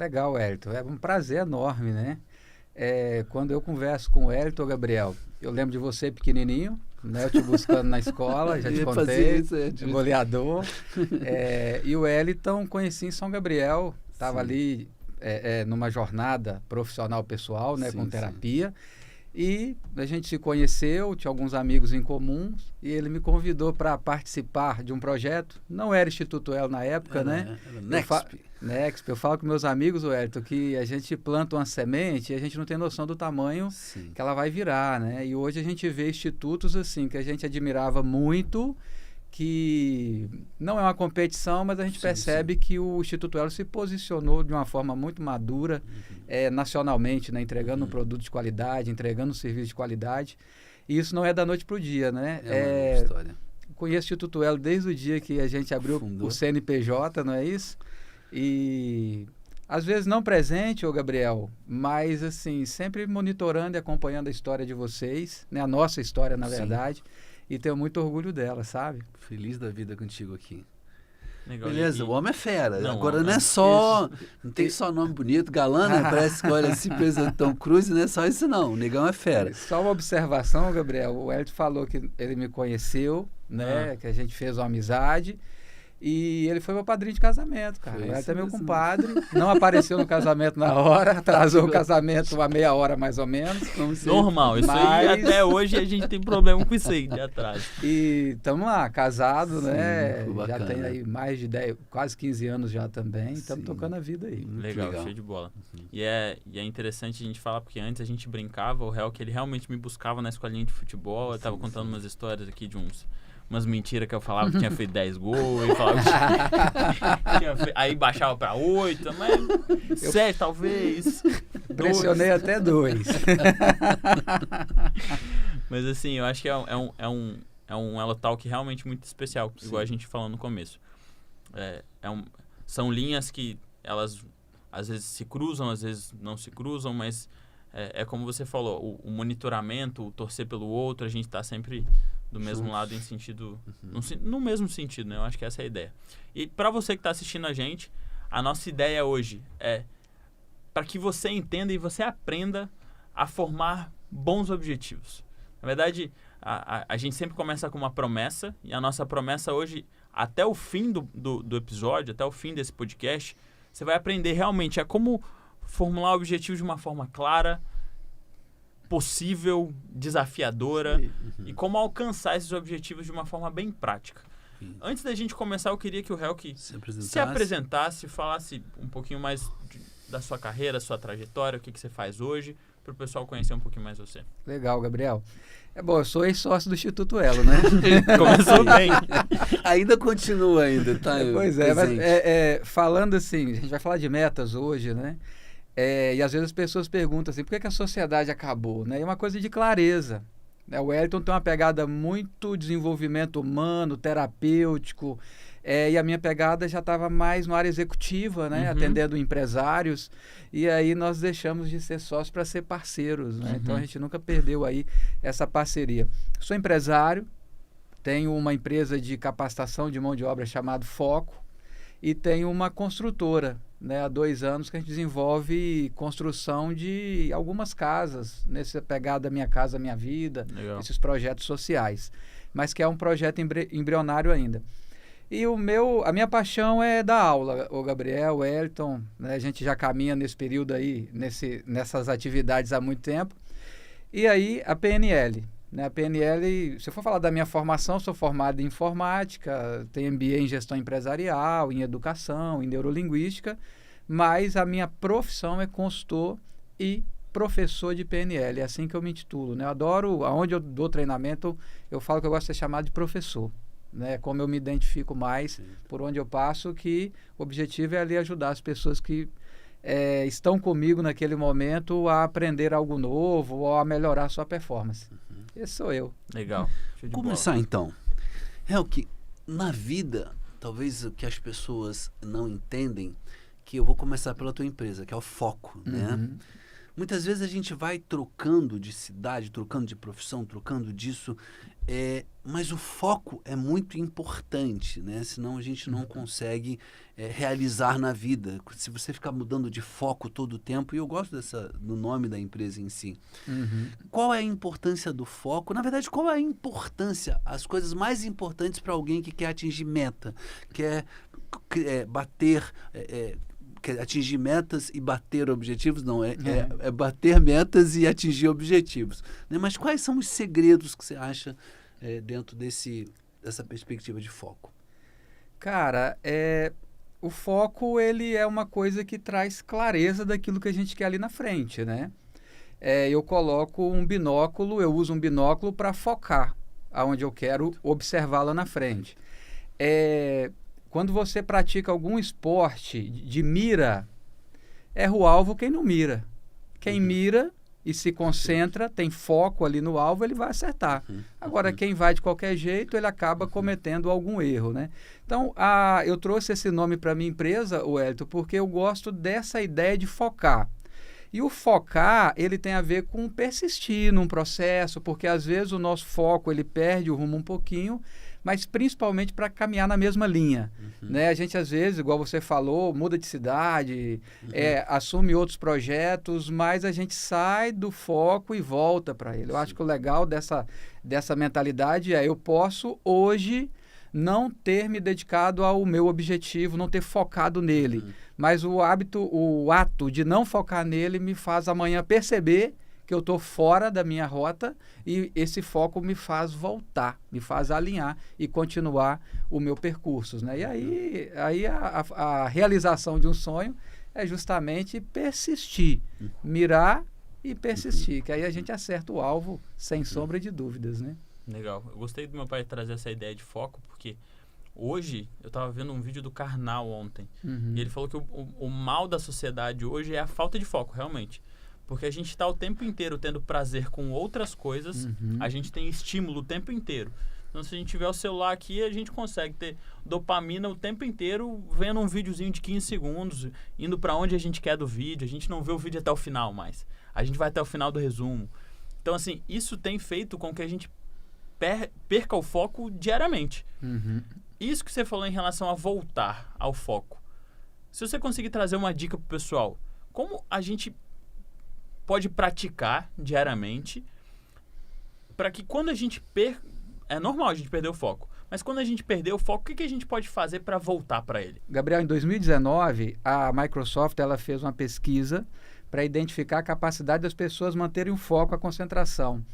Legal, Wellington. É um prazer enorme, né? Quando eu converso com o Wellington, Gabriel, eu lembro de você pequenininho, né? Eu te buscando na escola, já te contei, goleador. E o Wellington conheci em São Gabriel, estava ali numa jornada profissional pessoal, né? Com terapia. E a gente se conheceu, tinha alguns amigos em comum, e ele me convidou para participar de um projeto. Não era Instituto Elo na época, né? Era Nexp. Nexp. Eu falo com meus amigos, Wellington, que a gente planta uma semente e a gente não tem noção do tamanho que ela vai virar, né? E hoje a gente vê institutos assim, que a gente admirava muito, que não é uma competição, mas a gente percebe que o Instituto Elo se posicionou de uma forma muito madura, nacionalmente, né? Entregando um produto de qualidade, entregando um serviço de qualidade. E isso não é da noite para o dia, né? É uma história. Conheço o Instituto Elo desde o dia que a gente abriu o CNPJ, não é isso? E às vezes não presente, ô Gabriel, mas assim, sempre monitorando e acompanhando a história de vocês, né? A nossa história, na verdade. E tenho muito orgulho dela, sabe? Feliz da vida contigo aqui. Legal. Beleza, o homem é fera. Agora não é só... Não tem só nome bonito, galã, né? Parece que olha assim, Tom Cruise, não é só isso não. O negão é fera. Só uma observação, Gabriel. O Wellington falou que ele me conheceu, né? Que a gente fez uma amizade. E ele foi meu padrinho de casamento, cara. Ele é meu compadre. Não apareceu no casamento na hora, atrasou o casamento uma meia hora mais ou menos. Normal, isso aí até hoje a gente tem problema com isso aí de atraso. E estamos lá, casado, né? Já tem aí mais de 10, quase 15 anos já também. Estamos tocando a vida aí. Legal, show de bola. E é interessante a gente falar, porque antes a gente brincava, o réu que ele realmente me buscava na escolinha de futebol. Eu tava contando umas histórias aqui de umas mentiras que eu falava que tinha feito 10 gols, e falava que aí baixava para 8, mas 7 talvez. Pressionei até 2. Mas assim, eu acho que é um Elo Talk realmente muito especial, igual a gente falou no começo. São linhas que elas às vezes se cruzam, às vezes não se cruzam, mas é como você falou, o monitoramento, o torcer pelo outro, a gente está sempre do mesmo lado em sentido... No mesmo sentido, né? Eu acho que essa é a ideia. E para você que está assistindo a gente, a nossa ideia hoje é para que você entenda e você aprenda a formar bons objetivos. Na verdade, a gente sempre começa com uma promessa, e a nossa promessa hoje, até o fim do episódio, até o fim desse podcast, você vai aprender realmente a como formular objetivos de uma forma clara, possível, desafiadora, e como alcançar esses objetivos de uma forma bem prática. Antes da gente começar, eu queria que o Helk se apresentasse, falasse um pouquinho mais da sua carreira, sua trajetória, o que você faz hoje, para o pessoal conhecer um pouquinho mais você. Legal, Gabriel. Eu sou ex-sócio do Instituto Elo, né? Começou bem. Ainda continua ainda, tá? Pois mas falando assim, a gente vai falar de metas hoje, né? E às vezes as pessoas perguntam assim, por que a sociedade acabou? Né? É uma coisa de clareza. Né? O Wellington tem uma pegada muito desenvolvimento humano, terapêutico, e a minha pegada já estava mais no área executiva, né? Atendendo empresários, e aí nós deixamos de ser sócios para ser parceiros. Né? Então a gente nunca perdeu aí essa parceria. Sou empresário, tenho uma empresa de capacitação de mão de obra chamada Foco, e tenho uma construtora, né, há 2 anos que a gente desenvolve construção de algumas casas, nessa pegada Minha Casa Minha Vida, esses projetos sociais, mas que é um projeto embrionário ainda. E a minha paixão é dar aula, o Gabriel, o Wellington, né, a gente já caminha nesse período aí, nessas atividades há muito tempo. E aí a PNL. Né, a PNL, se eu for falar da minha formação, sou formado em informática, tenho MBA em gestão empresarial, em educação, em neurolinguística, mas a minha profissão é consultor e professor de PNL, é assim que eu me intitulo. Né? Eu adoro, aonde eu dou treinamento, eu falo que eu gosto de ser chamado de professor. Né? Como eu me identifico mais por onde eu passo, que o objetivo é ali ajudar as pessoas que estão comigo naquele momento a aprender algo novo ou a melhorar a sua performance. Esse sou eu. Legal. Começar então. Que na vida, talvez o que as pessoas não entendem, que eu vou começar pela tua empresa, que é o Foco, né? muitas vezes a gente vai trocando de cidade, trocando de profissão, trocando disso, mas o foco é muito importante, né? Senão a gente não consegue realizar na vida. Se você ficar mudando de foco todo o tempo, e eu gosto do nome da empresa em si. Qual é a importância do foco? Na verdade, qual é a importância, as coisas mais importantes para alguém que quer atingir meta, quer atingir metas e bater objetivos? Não, é bater metas e atingir objetivos, né? Mas quais são os segredos que você acha dentro dessa perspectiva de foco? Cara, o foco ele é uma coisa que traz clareza daquilo que a gente quer ali na frente, né? Eu coloco um binóculo, eu uso um binóculo para focar aonde eu quero observar lá na frente. Quando você pratica algum esporte de mira, erra o alvo quem não mira. Quem mira e se concentra, tem foco ali no alvo, ele vai acertar. Agora, quem vai de qualquer jeito, ele acaba cometendo algum erro, né? Então, eu trouxe esse nome para a minha empresa, Wellington, porque eu gosto dessa ideia de focar. E o focar, ele tem a ver com persistir num processo, porque às vezes o nosso foco, ele perde o rumo um pouquinho, mas principalmente para caminhar na mesma linha. Né? A gente, às vezes, igual você falou, muda de cidade, assume outros projetos, mas a gente sai do foco e volta para ele. Eu acho que o legal dessa mentalidade eu posso hoje não ter me dedicado ao meu objetivo, não ter focado nele. Mas o ato de não focar nele me faz amanhã perceber que eu estou fora da minha rota e esse foco me faz voltar, me faz alinhar e continuar o meu percurso, né? E aí a realização de um sonho é justamente persistir, mirar e persistir, que aí a gente acerta o alvo sem sombra de dúvidas, né? Legal. Eu gostei do meu pai trazer essa ideia de foco, porque hoje, eu estava vendo um vídeo do Karnal ontem, e ele falou que o mal da sociedade hoje é a falta de foco, realmente. Porque a gente está o tempo inteiro tendo prazer com outras coisas, a gente tem estímulo o tempo inteiro. Então, se a gente tiver o celular aqui, a gente consegue ter dopamina o tempo inteiro vendo um videozinho de 15 segundos, indo para onde a gente quer do vídeo. A gente não vê o vídeo até o final mais. A gente vai até o final do resumo. Então, assim, isso tem feito com que a gente perca o foco diariamente. Isso que você falou em relação a voltar ao foco. Se você conseguir trazer uma dica para o pessoal, como a gente pode praticar diariamente para que quando a gente é normal a gente perder o foco, mas quando a gente perder o foco, o que a gente pode fazer para voltar para ele? Gabriel, em 2019, a Microsoft ela fez uma pesquisa para identificar a capacidade das pessoas manterem o foco, a concentração.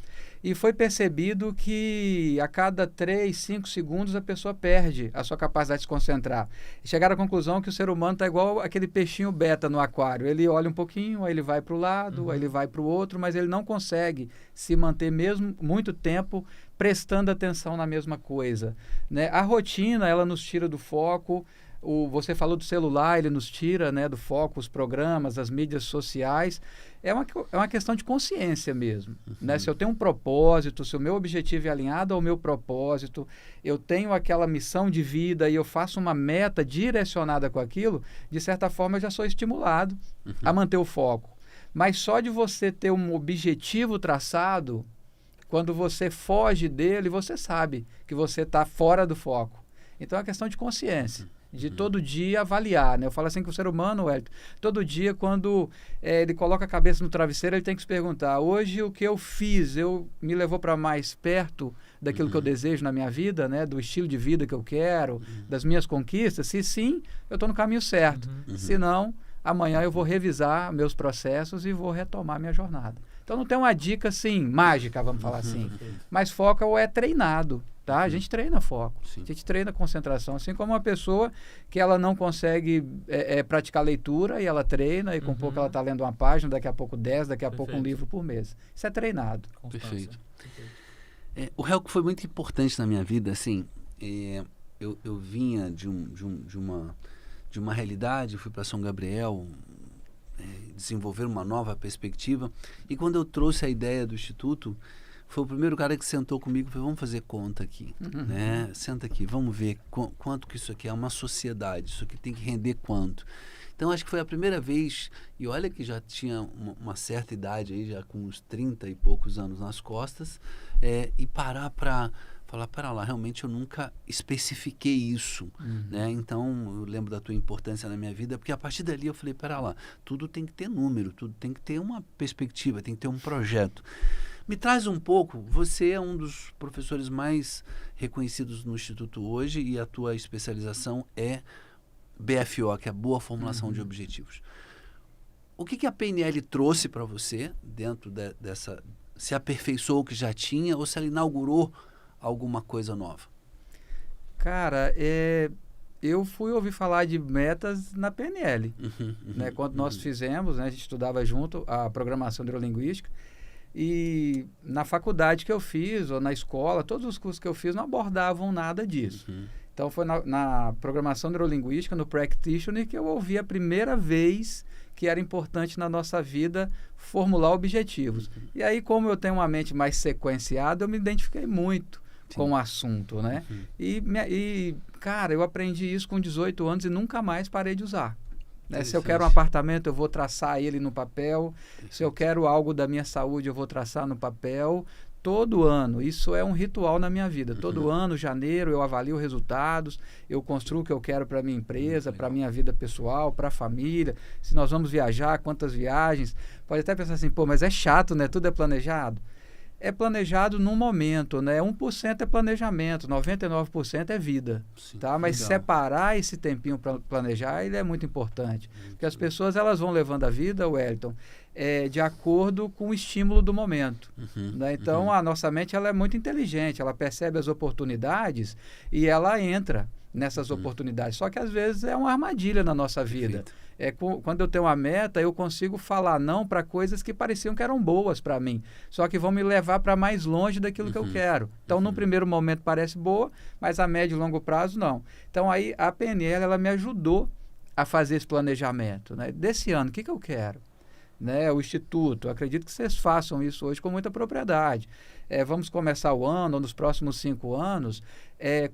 E foi percebido que a cada 3, 5 segundos a pessoa perde a sua capacidade de se concentrar. E chegaram à conclusão que o ser humano está igual aquele peixinho beta no aquário. Ele olha um pouquinho, aí ele vai para o lado, aí ele vai para o outro, mas ele não consegue se manter mesmo muito tempo prestando atenção na mesma coisa. Né? A rotina, ela nos tira do foco. Você falou do celular, ele nos tira, né, do foco, os programas, as mídias sociais. É uma questão de consciência mesmo. Né? Se eu tenho um propósito, se o meu objetivo é alinhado ao meu propósito, eu tenho aquela missão de vida e eu faço uma meta direcionada com aquilo, de certa forma eu já sou estimulado a manter o foco. Mas só de você ter um objetivo traçado, quando você foge dele, você sabe que você está fora do foco. Então é uma questão de consciência. De todo dia avaliar, né? Eu falo assim que o ser humano, Wellington, todo dia quando ele coloca a cabeça no travesseiro, ele tem que se perguntar, hoje o que eu fiz, me levou para mais perto daquilo que eu desejo na minha vida, né? Do estilo de vida que eu quero, das minhas conquistas? Se sim, eu estou no caminho certo. Se não, amanhã eu vou revisar meus processos e vou retomar minha jornada. Então não tem uma dica assim, mágica, vamos falar assim, mas foco é treinado. Tá? A gente treina foco, a gente treina concentração, assim como uma pessoa que ela não consegue praticar leitura e ela treina e com pouco ela está lendo uma página, daqui a pouco 10, daqui a pouco um livro por mês. Isso é treinado. Perfeito. O Helco foi muito importante na minha vida, assim, eu vinha de uma realidade, fui para São Gabriel, desenvolver uma nova perspectiva, e quando eu trouxe a ideia do Instituto, foi o primeiro cara que sentou comigo e falou, vamos fazer conta aqui, né? Senta aqui, vamos ver quanto que isso aqui é uma sociedade, isso aqui tem que render quanto. Então, acho que foi a primeira vez, e olha que já tinha uma certa idade aí, já com uns 30 e poucos anos nas costas, e parar para falar, pera lá, realmente eu nunca especifiquei isso, né? Então, eu lembro da tua importância na minha vida, porque a partir dali eu falei, pera lá, tudo tem que ter número, tudo tem que ter uma perspectiva, tem que ter um projeto. Me traz um pouco, você é um dos professores mais reconhecidos no Instituto hoje e a tua especialização é BFO, que é Boa Formulação de Objetivos. O que a PNL trouxe para você dentro dessa... Se aperfeiçoou o que já tinha ou se ela inaugurou alguma coisa nova? Cara, eu fui ouvir falar de metas na PNL. Né? Quando nós fizemos, né, a gente estudava junto a programação neurolinguística. E na faculdade que eu fiz, ou na escola, todos os cursos que eu fiz não abordavam nada disso. Então, foi na programação neurolinguística, no Practitioner, que eu ouvi a primeira vez que era importante na nossa vida formular objetivos. E aí, como eu tenho uma mente mais sequenciada, eu me identifiquei muito com o assunto, né? Cara, eu aprendi isso com 18 anos e nunca mais parei de usar. Né? Se eu quero um apartamento, eu vou traçar ele no papel. Se eu quero algo da minha saúde, eu vou traçar no papel. Todo ano, isso é um ritual na minha vida. Todo ano, janeiro, eu avalio resultados, eu construo o que eu quero para a minha empresa, para a minha vida pessoal, para a família. Se nós vamos viajar, quantas viagens. Pode até pensar assim, pô, mas é chato, né? Tudo é planejado. É planejado num momento, né? 1% é planejamento, 99% é vida, tá? Mas separar esse tempinho para planejar, ele é muito importante. Porque as pessoas, elas vão levando a vida, Wellington, de acordo com o estímulo do momento. Né? Então, a nossa mente, ela é muito inteligente, ela percebe as oportunidades e ela entra nessas oportunidades. Só que, às vezes, é uma armadilha na nossa vida. Quando eu tenho uma meta, eu consigo falar não para coisas que pareciam que eram boas para mim, só que vão me levar para mais longe daquilo que eu quero. Então, no primeiro momento parece boa, mas a médio e longo prazo não. Então, aí a PNL, ela me ajudou a fazer esse planejamento. Né? Desse ano, o que eu quero? Né? O Instituto, eu acredito que vocês façam isso hoje com muita propriedade. Vamos começar o ano, ou nos próximos 5 anos,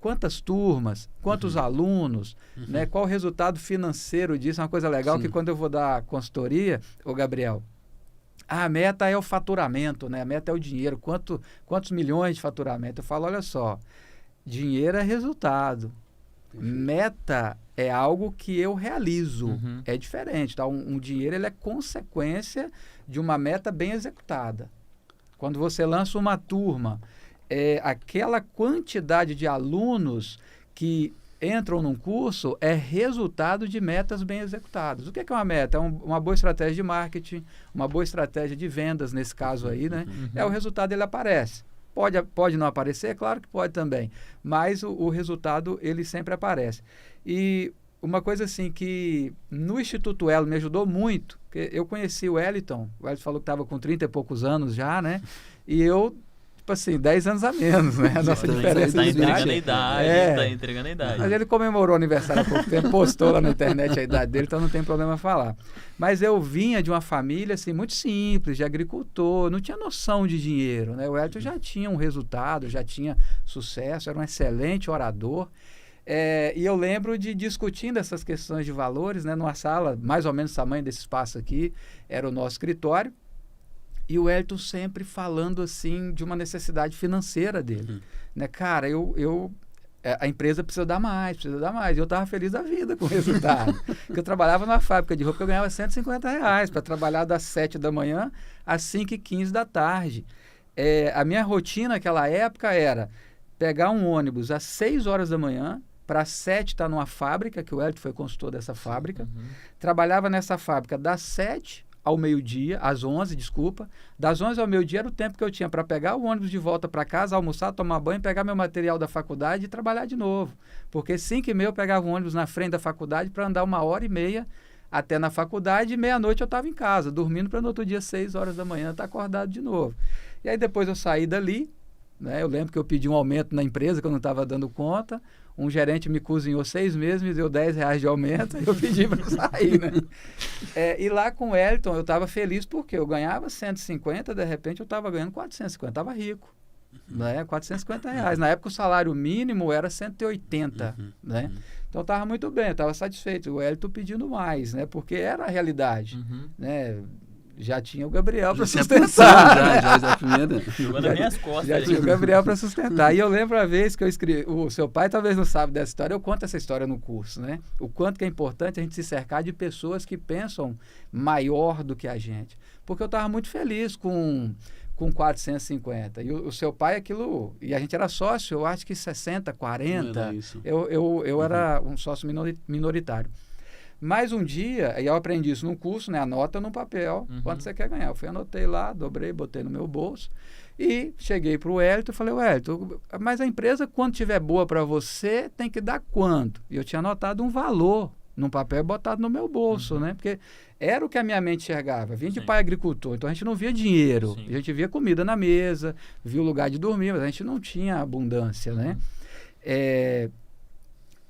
quantas turmas, quantos alunos, né? Qual o resultado financeiro disso? É uma coisa legal que quando eu vou dar consultoria, ô Gabriel, a meta é o faturamento, né? A meta é o dinheiro, quantos milhões de faturamento? Eu falo, olha só, dinheiro é resultado, meta é algo que eu realizo, é diferente, tá? Um dinheiro, ele é consequência de uma meta bem executada. Quando você lança uma turma, aquela quantidade de alunos que entram num curso é resultado de metas bem executadas. O que é uma meta? É uma boa estratégia de marketing, uma boa estratégia de vendas, nesse caso aí, né? O resultado, ele aparece. Pode não aparecer? Claro que pode também. Mas o resultado, ele sempre aparece. E uma coisa assim que no Instituto Elo me ajudou muito, porque eu conheci o Wellington falou que estava com 30 e poucos anos já, né? E eu, tipo assim, 10 anos a menos, né? A nossa diferença de idade. Tá entregando a idade. Mas ele comemorou o aniversário há pouco tempo, postou lá na internet a idade dele, então não tem problema falar. Mas eu vinha de uma família, assim, muito simples, de agricultor, não tinha noção de dinheiro, né? O Wellington já tinha um resultado, já tinha sucesso, era um excelente orador. E eu lembro de discutindo essas questões de valores, né, numa sala mais ou menos do tamanho desse espaço aqui, era o nosso escritório, e o Wellington sempre falando assim de uma necessidade financeira dele. Né? Cara, a empresa precisa dar mais. E eu estava feliz da vida com o resultado. Porque eu trabalhava numa fábrica de roupa que eu ganhava R$150 para trabalhar das 7 da manhã às 5h15 da tarde. A minha rotina naquela época era pegar um ônibus às 6 horas da manhã, para 7 estar numa fábrica, que o Wellington foi consultor dessa fábrica. Trabalhava nessa fábrica das 7 ao meio-dia, às 11, desculpa. Das 11 ao meio-dia era o tempo que eu tinha para pegar o ônibus de volta para casa, almoçar, tomar banho, pegar meu material da faculdade e trabalhar de novo. Porque 5h30 eu pegava o ônibus na frente da faculdade para andar 1h30 até na faculdade, e meia-noite eu estava em casa, dormindo para no outro dia, 6 horas da manhã, estar acordado de novo. E aí depois eu saí dali, né? Eu lembro que eu pedi um aumento na empresa que eu não estava dando conta. Um gerente me cozinhou 6 meses, me deu R$10 de aumento, e eu pedi para sair, né? E lá com o Wellington eu estava feliz porque eu ganhava 150, de repente eu estava ganhando 450, estava rico. Né? R$450. Na época o salário mínimo era 180, né? Então eu estava muito bem, eu estava satisfeito. O Wellington pedindo mais, né? Porque era a realidade, né? Já tinha o Gabriel para sustentar. Já primeira. Jogou nas minhas costas. Já tinha o Gabriel para sustentar. E eu lembro a vez que eu escrevi... O seu pai talvez não sabe dessa história, eu conto essa história no curso, né? O quanto que é importante a gente se cercar de pessoas que pensam maior do que a gente. Porque eu estava muito feliz com 450. E o seu pai, aquilo... E a gente era sócio, eu acho que 60, 40. Eu era um sócio minoritário. Mas um dia, e eu aprendi isso num curso, né? Anota no papel quanto você quer ganhar. Eu fui, anotei lá, dobrei, botei no meu bolso. E cheguei para o Wellington e falei, Wellington, mas a empresa, quando tiver boa para você, tem que dar quanto? E eu tinha anotado um valor num papel e botado no meu bolso, né? Porque era o que a minha mente enxergava. Vinha de pai agricultor, então a gente não via dinheiro. A gente via comida na mesa, via o lugar de dormir, mas a gente não tinha abundância, né?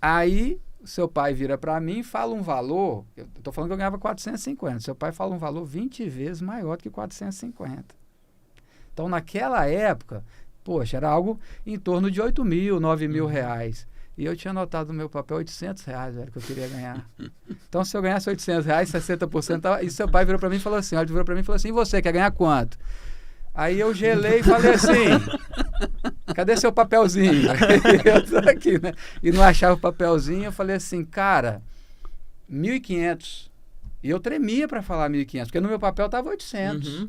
Aí... Seu pai vira para mim e fala um valor, eu estou falando que eu ganhava 450, seu pai fala um valor 20 vezes maior do que 450. Então, naquela época, poxa, era algo em torno de 8 mil, 9 mil reais. E eu tinha anotado no meu papel 800 reais, velho, que eu queria ganhar. Então, se eu ganhasse 800 reais, 60%, e seu pai virou para mim e falou assim, e você quer ganhar quanto? Aí eu gelei e falei assim, cadê seu papelzinho? Eu tô aqui, né? E não achava o papelzinho, eu falei assim, cara, 1.500. E eu tremia para falar 1.500, porque no meu papel estava 800.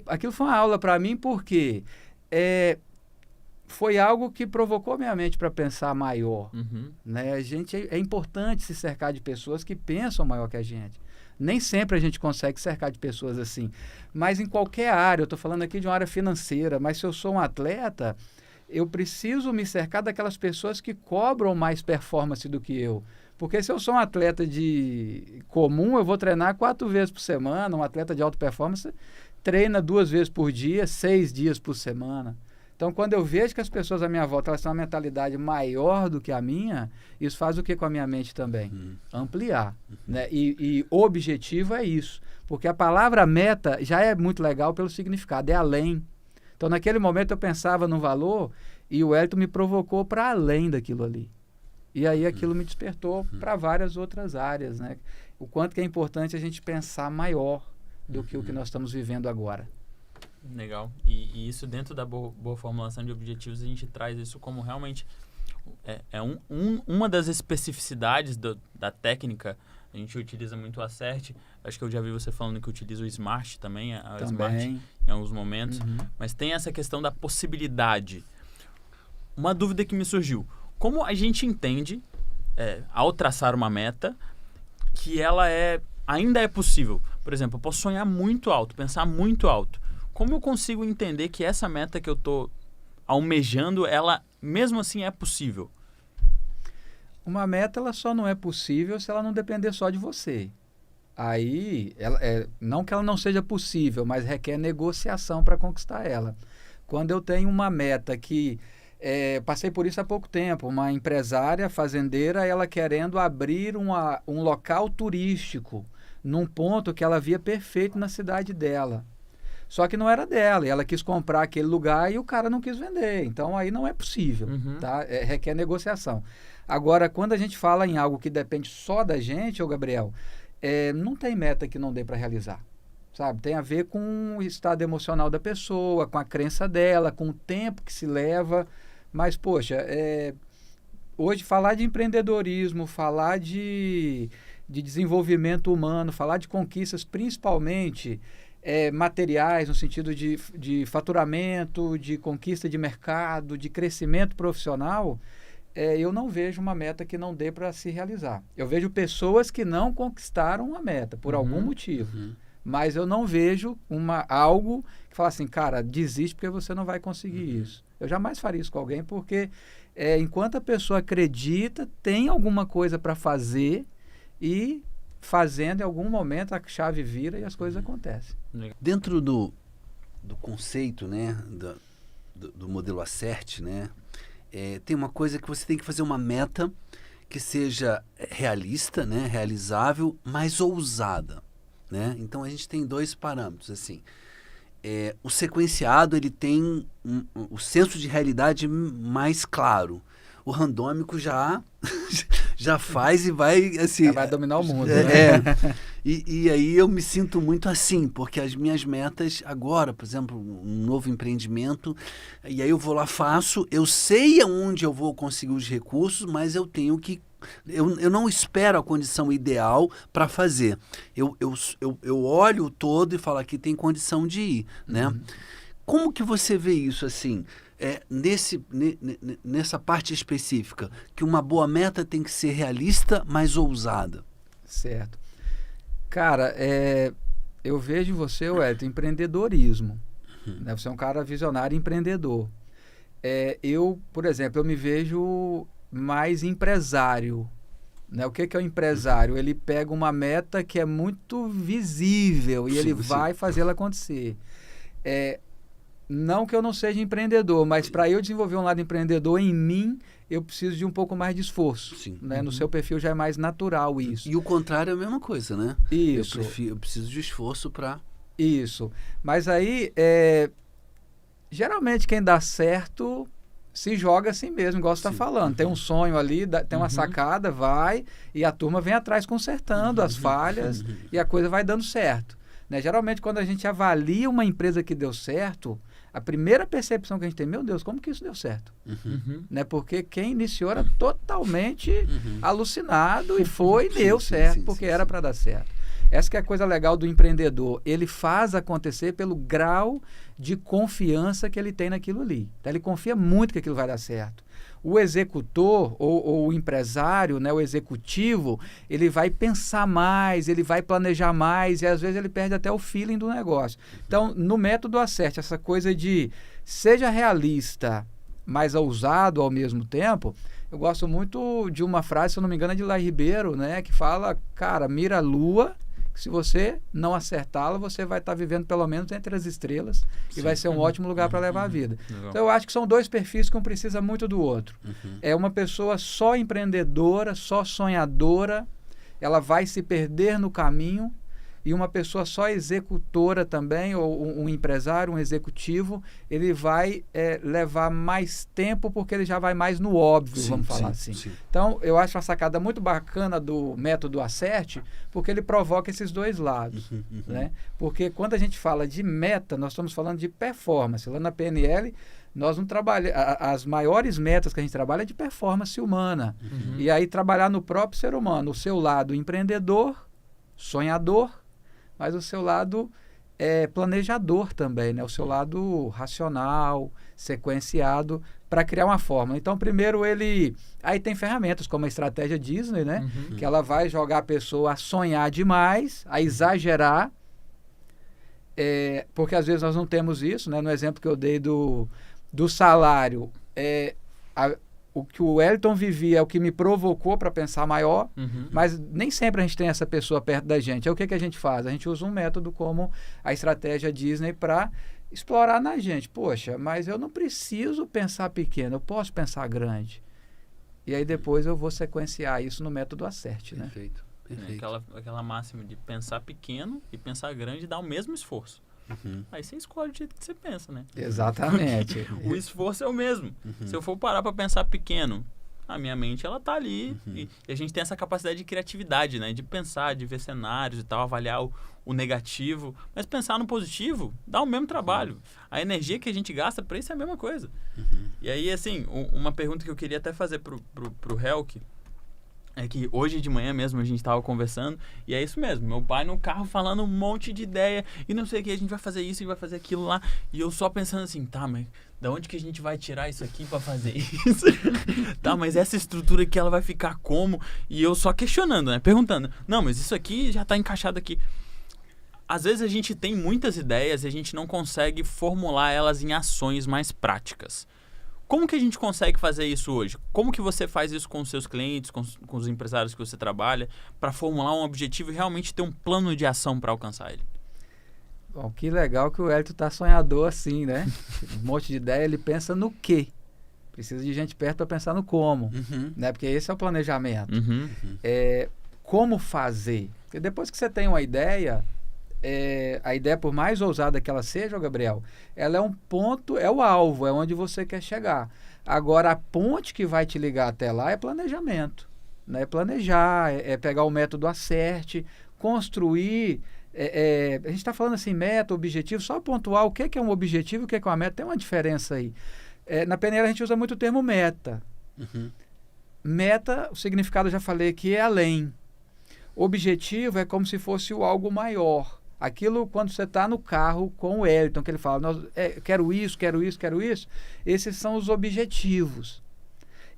Aquilo foi uma aula para mim, porque foi algo que provocou minha mente para pensar maior. Né? A gente, é importante se cercar de pessoas que pensam maior que a gente. Nem sempre a gente consegue cercar de pessoas assim. Mas em qualquer área, eu estou falando aqui de uma área financeira, mas se eu sou um atleta, eu preciso me cercar daquelas pessoas que cobram mais performance do que eu. Porque se eu sou um atleta comum, eu vou treinar 4 vezes por semana. Um atleta de alta performance treina 2 vezes por dia, 6 dias por semana. Então, quando eu vejo que as pessoas à minha volta elas têm uma mentalidade maior do que a minha, isso faz o que com a minha mente também? Ampliar. Né? E o objetivo é isso. Porque a palavra meta já é muito legal pelo significado, é além. Então, naquele momento, eu pensava no valor e o Wellington me provocou para além daquilo ali. E aí, aquilo me despertou para várias outras áreas. Né? O quanto que é importante a gente pensar maior do que o que nós estamos vivendo agora. Legal. E isso dentro da boa formulação de objetivos, a gente traz isso como realmente uma das especificidades da técnica. A gente utiliza muito o Assert. Acho que eu já vi você falando que utiliza o Smart também, Smart em alguns momentos. Mas tem essa questão da possibilidade. Uma dúvida que me surgiu. Como a gente entende, ao traçar uma meta, que ela ainda é possível? Por exemplo, eu posso sonhar muito alto, pensar muito alto. Como eu consigo entender que essa meta que eu estou almejando, ela mesmo assim é possível? Uma meta ela só não é possível se ela não depender só de você. Aí, não que ela não seja possível, mas requer negociação para conquistar ela. Quando eu tenho uma meta que... passei por isso há pouco tempo, uma empresária fazendeira, ela querendo abrir um local turístico num ponto que ela via perfeito na cidade dela. Só que não era dela, e ela quis comprar aquele lugar e o cara não quis vender. Então, aí não é possível, tá? Requer negociação. Agora, quando a gente fala em algo que depende só da gente, ô Gabriel, não tem meta que não dê para realizar, sabe? Tem a ver com o estado emocional da pessoa, com a crença dela, com o tempo que se leva. Mas, poxa, hoje falar de empreendedorismo, falar de desenvolvimento humano, falar de conquistas, principalmente... materiais, no sentido de faturamento, de conquista de mercado, de crescimento profissional, eu não vejo uma meta que não dê para se realizar. Eu vejo pessoas que não conquistaram a meta, por algum motivo. Mas eu não vejo algo que fala assim, cara, desiste porque você não vai conseguir isso. Eu jamais faria isso com alguém, porque enquanto a pessoa acredita, tem alguma coisa para fazer e... fazendo, em algum momento a chave vira e as coisas acontecem. Dentro do conceito, né, do modelo Assert, né, tem uma coisa que você tem que fazer uma meta que seja realista, né, realizável, mas ousada. Né? Então, a gente tem 2 parâmetros. Assim, o sequenciado ele tem o senso de realidade mais claro. o randômico já faz e vai, assim... Vai dominar o mundo, né? né? E aí eu me sinto muito assim, porque as minhas metas agora, por exemplo, um novo empreendimento, e aí eu vou lá, faço, eu sei aonde eu vou conseguir os recursos, mas eu tenho que... Eu não espero a condição ideal para fazer. Eu olho o todo e falo, aqui tem condição de ir, né? Como que você vê isso, assim, nessa parte específica, que uma boa meta tem que ser realista, mas ousada? Certo. Cara, eu vejo você, Wellington, empreendedorismo. Né? Você é um cara visionário e empreendedor. Eu, por exemplo, eu me vejo mais empresário. Né? O que é o empresário? Ele pega uma meta que é muito visível e ele vai fazê-la acontecer. Não que eu não seja empreendedor, mas para eu desenvolver um lado empreendedor em mim, eu preciso de um pouco mais de esforço. Né? No seu perfil já é mais natural isso. E o contrário é a mesma coisa, né? Isso. Eu preciso de esforço para... Isso. Mas aí, geralmente quem dá certo se joga assim mesmo, igual você está falando. Tem um sonho ali, tem uma sacada, vai, e a turma vem atrás consertando as falhas e a coisa vai dando certo. Né? Geralmente, quando a gente avalia uma empresa que deu certo, a primeira percepção que a gente tem, meu Deus, como que isso deu certo? Né? Porque quem iniciou era totalmente alucinado e foi e deu certo, porque era para dar certo. Essa que é a coisa legal do empreendedor. Ele faz acontecer pelo grau de confiança que ele tem naquilo ali. Então, ele confia muito que aquilo vai dar certo. O executor ou o empresário, né, o executivo, ele vai pensar mais, ele vai planejar mais e às vezes ele perde até o feeling do negócio. Então, no método Acerte, essa coisa de seja realista, mas ousado ao mesmo tempo, eu gosto muito de uma frase, se eu não me engano, é de Lai Ribeiro, né, que fala, cara, mira a lua, que se você não acertá-la, você vai estar vivendo pelo menos entre as estrelas e vai ser um ótimo lugar para levar a vida. Então, eu acho que são dois perfis que um precisa muito do outro. É uma pessoa só empreendedora, só sonhadora, ela vai se perder no caminho, e uma pessoa só executora também, ou um empresário, um executivo, ele vai levar mais tempo porque ele já vai mais no óbvio, vamos falar assim. Então, eu acho uma sacada muito bacana do método Acerte, porque ele provoca esses dois lados. Né? Porque quando a gente fala de meta, nós estamos falando de performance. Lá na PNL, nós não trabalhamos... As maiores metas que a gente trabalha é de performance humana. E aí, trabalhar no próprio ser humano, o seu lado empreendedor, sonhador, mas o seu lado planejador também, né? O seu lado racional, sequenciado, para criar uma fórmula. Então, primeiro ele... Aí tem ferramentas como a estratégia Disney, né? Que ela vai jogar a pessoa a sonhar demais, a exagerar, porque às vezes nós não temos isso, né? No exemplo que eu dei do salário, o que o Wellington vivia é o que me provocou para pensar maior, mas nem sempre a gente tem essa pessoa perto da gente. O que a gente faz? A gente usa um método como a estratégia Disney para explorar na gente. Poxa, mas eu não preciso pensar pequeno, eu posso pensar grande. E aí depois eu vou sequenciar isso no método Acerte, né? Perfeito. Aquela máxima de pensar pequeno e pensar grande dá o mesmo esforço. Aí você escolhe o jeito que você pensa, né? Exatamente. O esforço é o mesmo. Se eu for parar para pensar pequeno, a minha mente ela tá ali e a gente tem essa capacidade de criatividade, né? De pensar, de ver cenários e tal, avaliar o negativo, mas pensar no positivo dá o mesmo trabalho. A energia que a gente gasta para isso é a mesma coisa. E aí, assim, uma pergunta que eu queria até fazer pro Helk é que hoje de manhã mesmo a gente estava conversando e é isso mesmo, meu pai no carro falando um monte de ideia e não sei o que, a gente vai fazer isso e vai fazer aquilo lá, e eu só pensando assim, tá, mas da onde que a gente vai tirar isso aqui para fazer isso? Tá, mas essa estrutura aqui ela vai ficar como? E eu só questionando, né, perguntando, não, mas isso aqui já tá encaixado aqui. Às vezes a gente tem muitas ideias e a gente não consegue formular elas em ações mais práticas. Como que a gente consegue fazer isso hoje? Como que você faz isso com os seus clientes, com os empresários que você trabalha, para formular um objetivo e realmente ter um plano de ação para alcançar ele? Bom, que legal que o Wellington tá sonhador assim, né? Um monte de ideia, ele pensa no quê? Precisa de gente perto para pensar no como, né? Porque esse é o planejamento. Como fazer? Porque depois que você tem uma ideia, a ideia, por mais ousada que ela seja, Gabriel, ela é um ponto, é o alvo, é onde você quer chegar. Agora, a ponte que vai te ligar até lá é planejamento. Né? É planejar, é pegar o método Acerte, construir. A gente está falando assim, meta, objetivo, só pontuar o que é um objetivo e o que é uma meta. Tem uma diferença aí. Na PNL a gente usa muito o termo meta. Uhum. Meta, o significado eu já falei aqui, é além. Objetivo é como se fosse o algo maior. Aquilo quando você está no carro com o Wellington, que ele fala, quero isso, quero isso, quero isso. Esses são os objetivos.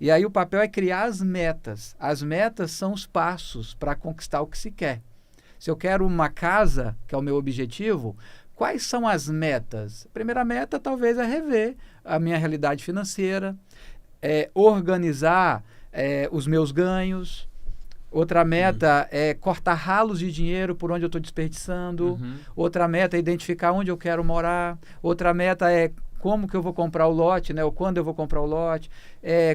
E aí o papel é criar as metas. As metas são os passos para conquistar o que se quer. Se eu quero uma casa, que é o meu objetivo, quais são as metas? A primeira meta talvez é rever a minha realidade financeira, organizar os meus ganhos. Outra meta é cortar ralos de dinheiro por onde eu estou desperdiçando. Uhum. Outra meta é identificar onde eu quero morar. Outra meta é como que eu vou comprar o lote, né? Ou quando eu vou comprar o lote.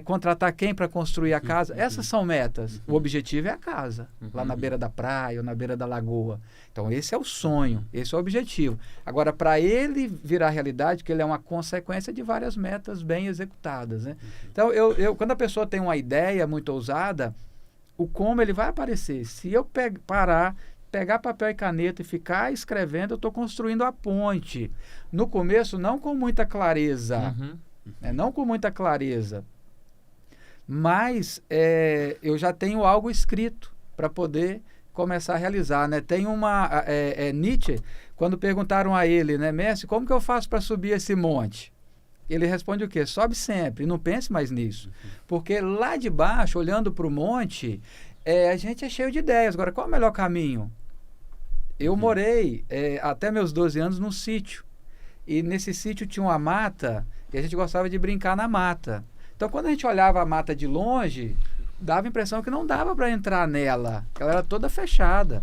Contratar quem para construir a casa. Essas são metas. O objetivo é a casa, lá na beira da praia ou na beira da lagoa. Então, esse é o sonho, esse é o objetivo. Agora, para ele virar realidade, que ele é uma consequência de várias metas bem executadas, né? Então, quando a pessoa tem uma ideia muito ousada, o como ele vai aparecer. Se eu pegar papel e caneta e ficar escrevendo, eu estou construindo a ponte. No começo, não com muita clareza. Não com muita clareza. Mas eu já tenho algo escrito para poder começar a realizar. Né? Tem Nietzsche, quando perguntaram a ele, né, mestre, como que eu faço para subir esse monte? Ele responde o quê? Sobe sempre, não pense mais nisso. Porque lá de baixo, olhando para o monte, a gente é cheio de ideias. Agora, qual é o melhor caminho? Eu morei até meus 12 anos num sítio. E nesse sítio tinha uma mata e a gente gostava de brincar na mata. Então, quando a gente olhava a mata de longe, dava a impressão que não dava para entrar nela. Ela era toda fechada.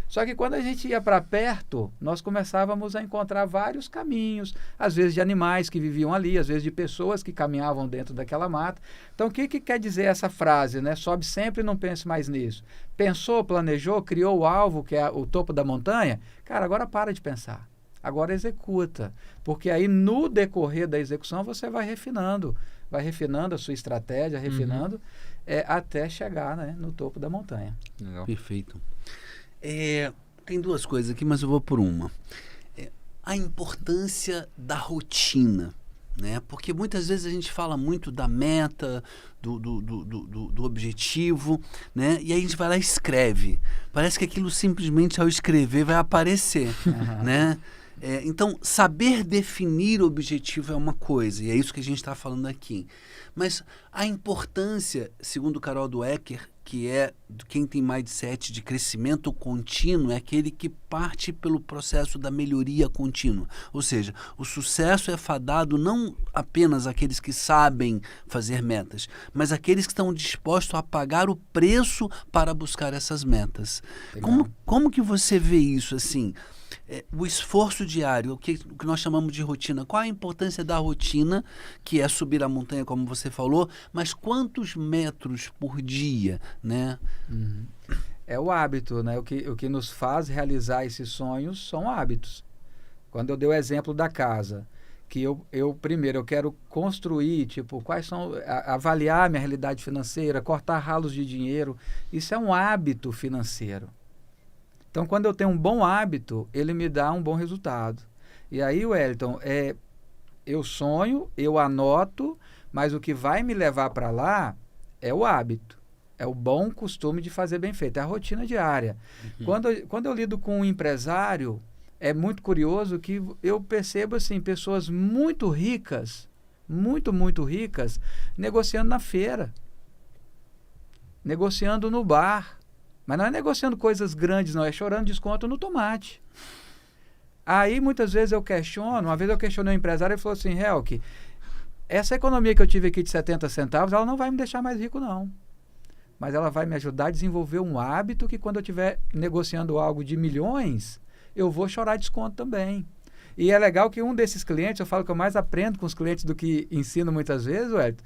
Só que quando a gente ia para perto, nós começávamos a encontrar vários caminhos, às vezes de animais que viviam ali, às vezes de pessoas que caminhavam dentro daquela mata. Então, o que quer dizer essa frase, né? Sobe sempre e não pense mais nisso. Pensou, planejou, criou o alvo, que é o topo da montanha? Cara, agora para de pensar. Agora executa. Porque aí, no decorrer da execução, você vai refinando a sua estratégia, refinando, até chegar, né, no topo da montanha. Legal. Perfeito. Tem duas coisas aqui, mas eu vou por uma. A importância da rotina, né? Porque muitas vezes a gente fala muito da meta, do objetivo, né? E aí a gente vai lá e escreve. Parece que aquilo simplesmente ao escrever vai aparecer, né? Então, saber definir o objetivo é uma coisa, e é isso que a gente está falando aqui. Mas a importância, segundo Carol Dweck, que é quem tem mindset de crescimento contínuo, é aquele que parte pelo processo da melhoria contínua. Ou seja, o sucesso é fadado não apenas àqueles que sabem fazer metas, mas àqueles que estão dispostos a pagar o preço para buscar essas metas. Como que você vê isso assim? O esforço diário, o que nós chamamos de rotina. Qual a importância da rotina, que é subir a montanha, como você falou, mas quantos metros por dia, né? É o hábito, né? O que nos faz realizar esses sonhos são hábitos. Quando eu dei o exemplo da casa, que primeiro eu quero construir, quais são, avaliar minha realidade financeira, cortar ralos de dinheiro, isso é um hábito financeiro. Então, quando eu tenho um bom hábito, ele me dá um bom resultado. E aí, Wellington, eu sonho, eu anoto, mas o que vai me levar para lá é o hábito. É o bom costume de fazer bem feito, é a rotina diária. Quando eu lido com um empresário, é muito curioso que eu percebo assim, pessoas muito ricas, muito ricas, negociando na feira, negociando no bar. Mas não é negociando coisas grandes, não. É chorando desconto no tomate. Aí, muitas vezes eu questiono. Uma vez eu questionei um empresário e ele falou assim, Helk, essa economia que eu tive aqui de 70 centavos, ela não vai me deixar mais rico, não. Mas ela vai me ajudar a desenvolver um hábito que quando eu estiver negociando algo de milhões, eu vou chorar desconto também. E é legal que um desses clientes, eu falo que eu mais aprendo com os clientes do que ensino muitas vezes, Wellington,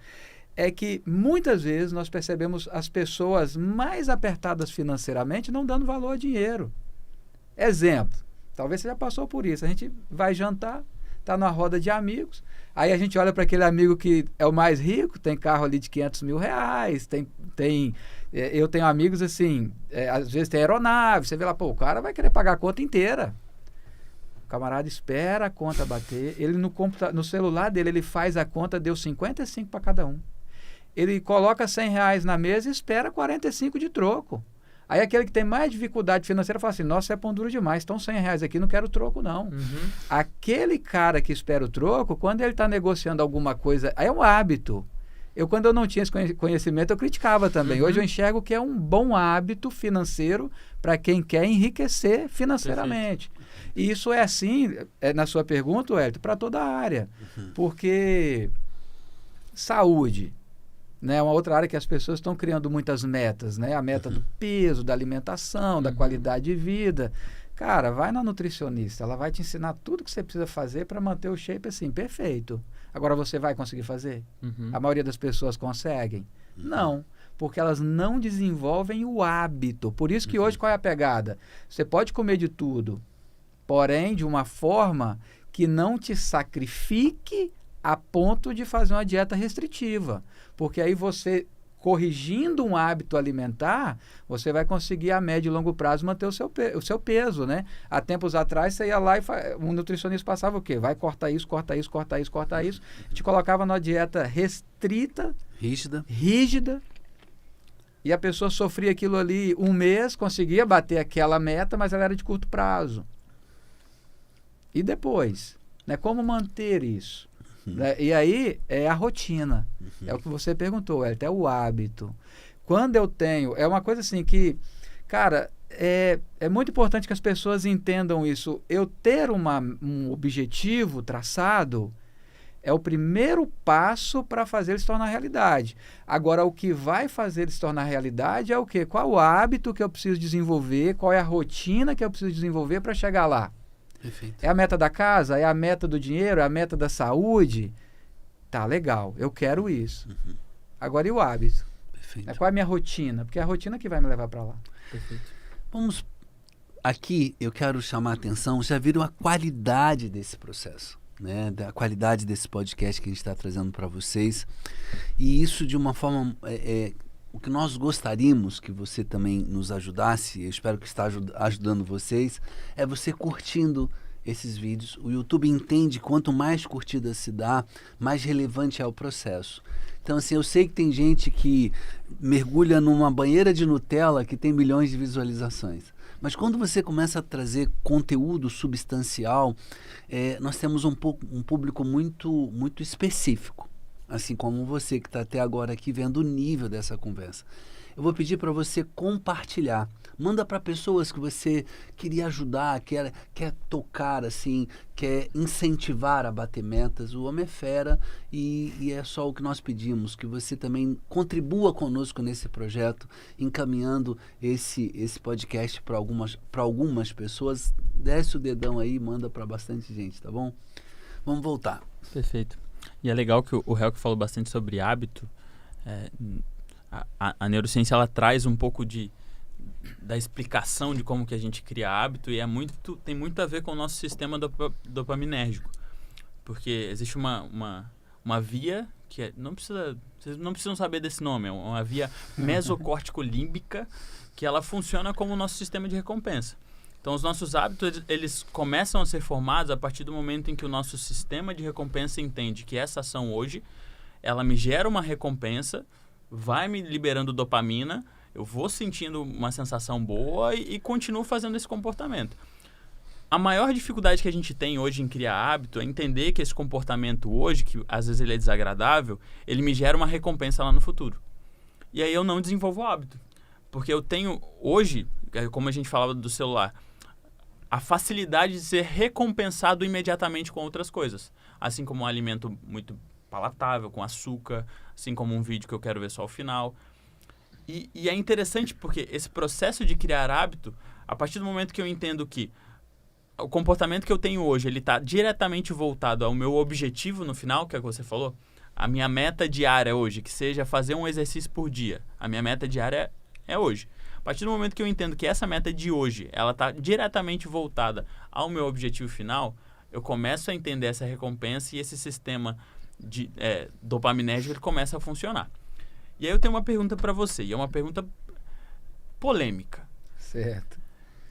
é que muitas vezes nós percebemos as pessoas mais apertadas financeiramente não dando valor ao dinheiro. Exemplo, Talvez você já passou por isso. A gente vai jantar, tá numa roda de amigos, aí a gente olha para aquele amigo que é o mais rico, tem carro ali de 500 mil reais, eu tenho amigos assim, às vezes tem aeronave, você vê lá, pô, o cara vai querer pagar a conta inteira. O camarada espera a conta bater, ele no celular dele, ele faz a conta, deu 55 para cada um. Ele coloca 100 reais na mesa e espera 45 de troco. Aí aquele que tem mais dificuldade financeira fala assim, nossa, é pão duro demais, estão 100 reais aqui, não quero troco não. Uhum. Aquele cara que espera o troco, quando ele está negociando alguma coisa, é um hábito. Quando eu não tinha esse conhecimento, eu criticava também. Hoje eu enxergo que é um bom hábito financeiro para quem quer enriquecer financeiramente. Perfeito. E isso é assim, na sua pergunta, Wellington, para toda a área. Porque saúde, né, uma outra área que as pessoas estão criando muitas metas, né? A meta do peso, da alimentação, da qualidade de vida. Cara, vai na nutricionista, ela vai te ensinar tudo que você precisa fazer para manter o shape assim, perfeito. Agora você vai conseguir fazer? A maioria das pessoas conseguem? Não, porque elas não desenvolvem o hábito. Por isso que hoje qual é a pegada? Você pode comer de tudo, porém de uma forma que não te sacrifique a ponto de fazer uma dieta restritiva. Porque aí você, corrigindo um hábito alimentar, você vai conseguir a médio e longo prazo manter o seu peso, né? Há tempos atrás, você ia lá e um nutricionista passava o quê? Vai cortar isso, corta isso, corta isso, corta isso. Te colocava numa dieta restrita, rígida, e a pessoa sofria aquilo ali um mês, conseguia bater aquela meta, mas ela era de curto prazo. E depois, né? Como manter isso? E aí é a rotina, é o que você perguntou, é o hábito. Quando eu tenho, é uma coisa assim que, cara, é muito importante que as pessoas entendam isso. Eu ter um objetivo traçado é o primeiro passo para fazer ele se tornar realidade. Agora, o que vai fazer ele se tornar realidade é o quê? Qual o hábito que eu preciso desenvolver, qual é a rotina que eu preciso desenvolver para chegar lá? Perfeito. É a meta da casa? É a meta do dinheiro? É a meta da saúde? Tá, legal. Eu quero isso. Agora, e o hábito? Perfeito. Qual é a minha rotina? Porque é a rotina que vai me levar para lá. Perfeito. Vamos... Aqui eu quero chamar a atenção, já viram a qualidade desse processo, né? Da qualidade desse podcast que a gente está trazendo para vocês. E isso de uma forma... o que nós gostaríamos que você também nos ajudasse, eu espero que está ajudando vocês, é você curtindo esses vídeos. O YouTube entende quanto mais curtidas se dá, mais relevante é o processo. Então, assim, eu sei que tem gente que mergulha numa banheira de Nutella que tem milhões de visualizações. Mas quando você começa a trazer conteúdo substancial, nós temos um público muito específico. Assim como você que está até agora aqui vendo o nível dessa conversa. Eu vou pedir para você compartilhar. Manda para pessoas que você queria ajudar, quer tocar, assim, quer incentivar a bater metas. O homem é fera e é só o que nós pedimos, que você também contribua conosco nesse projeto, encaminhando esse podcast para algumas pessoas. Desce o dedão aí e manda para bastante gente, tá bom? Vamos voltar. Perfeito. E é legal que o Helk falou bastante sobre hábito. A neurociência ela traz um pouco da explicação de como que a gente cria hábito e tem muito a ver com o nosso sistema dopaminérgico. Porque existe uma via que vocês não precisam saber desse nome, é uma via mesocórtico-límbica que ela funciona como o nosso sistema de recompensa. Então, os nossos hábitos, eles começam a ser formados a partir do momento em que o nosso sistema de recompensa entende que essa ação hoje, ela me gera uma recompensa, vai me liberando dopamina, eu vou sentindo uma sensação boa e continuo fazendo esse comportamento. A maior dificuldade que a gente tem hoje em criar hábito é entender que esse comportamento hoje, que às vezes ele é desagradável, ele me gera uma recompensa lá no futuro. E aí eu não desenvolvo o hábito. Porque eu tenho hoje, como a gente falava do celular, a facilidade de ser recompensado imediatamente com outras coisas. Assim como um alimento muito palatável, com açúcar, assim como um vídeo que eu quero ver só ao final. E é interessante porque esse processo de criar hábito, a partir do momento que eu entendo que o comportamento que eu tenho hoje, ele está diretamente voltado ao meu objetivo no final, que é o que você falou, a minha meta diária hoje, que seja fazer um exercício por dia. A minha meta diária é hoje. partir do momento que eu entendo que essa meta de hoje, ela está diretamente voltada ao meu objetivo final, eu começo a entender essa recompensa e esse sistema de dopaminérgico ele começa a funcionar. E aí eu tenho uma pergunta para você, e é uma pergunta polêmica. Certo.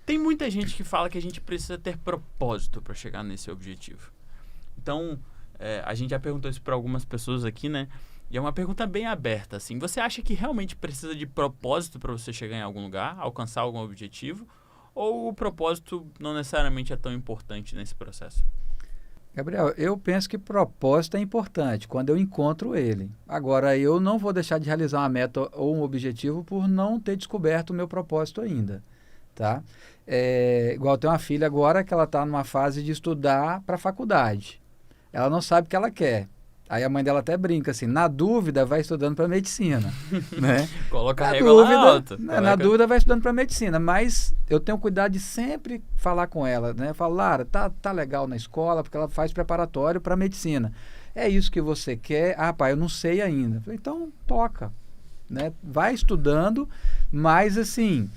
Tem muita gente que fala que a gente precisa ter propósito para chegar nesse objetivo. Então, a gente já perguntou isso para algumas pessoas aqui, né? E é uma pergunta bem aberta, assim. Você acha que realmente precisa de propósito para você chegar em algum lugar, alcançar algum objetivo? Ou o propósito não necessariamente é tão importante nesse processo? Gabriel, eu penso que propósito é importante quando eu encontro ele. Agora, eu não vou deixar de realizar uma meta ou um objetivo por não ter descoberto o meu propósito ainda, tá? Igual eu tenho uma filha agora que ela está numa fase de estudar para a faculdade. Ela não sabe o que ela quer. Aí a mãe dela até brinca assim, na dúvida vai estudando para medicina, né? Coloca a régua lá alta. Na dúvida vai estudando para medicina, mas eu tenho cuidado de sempre falar com ela, né? Eu falo, Lara, tá legal na escola, porque ela faz preparatório para medicina. É isso que você quer? Ah, pai, eu não sei ainda. Eu falei, então toca, né? Vai estudando, mas assim,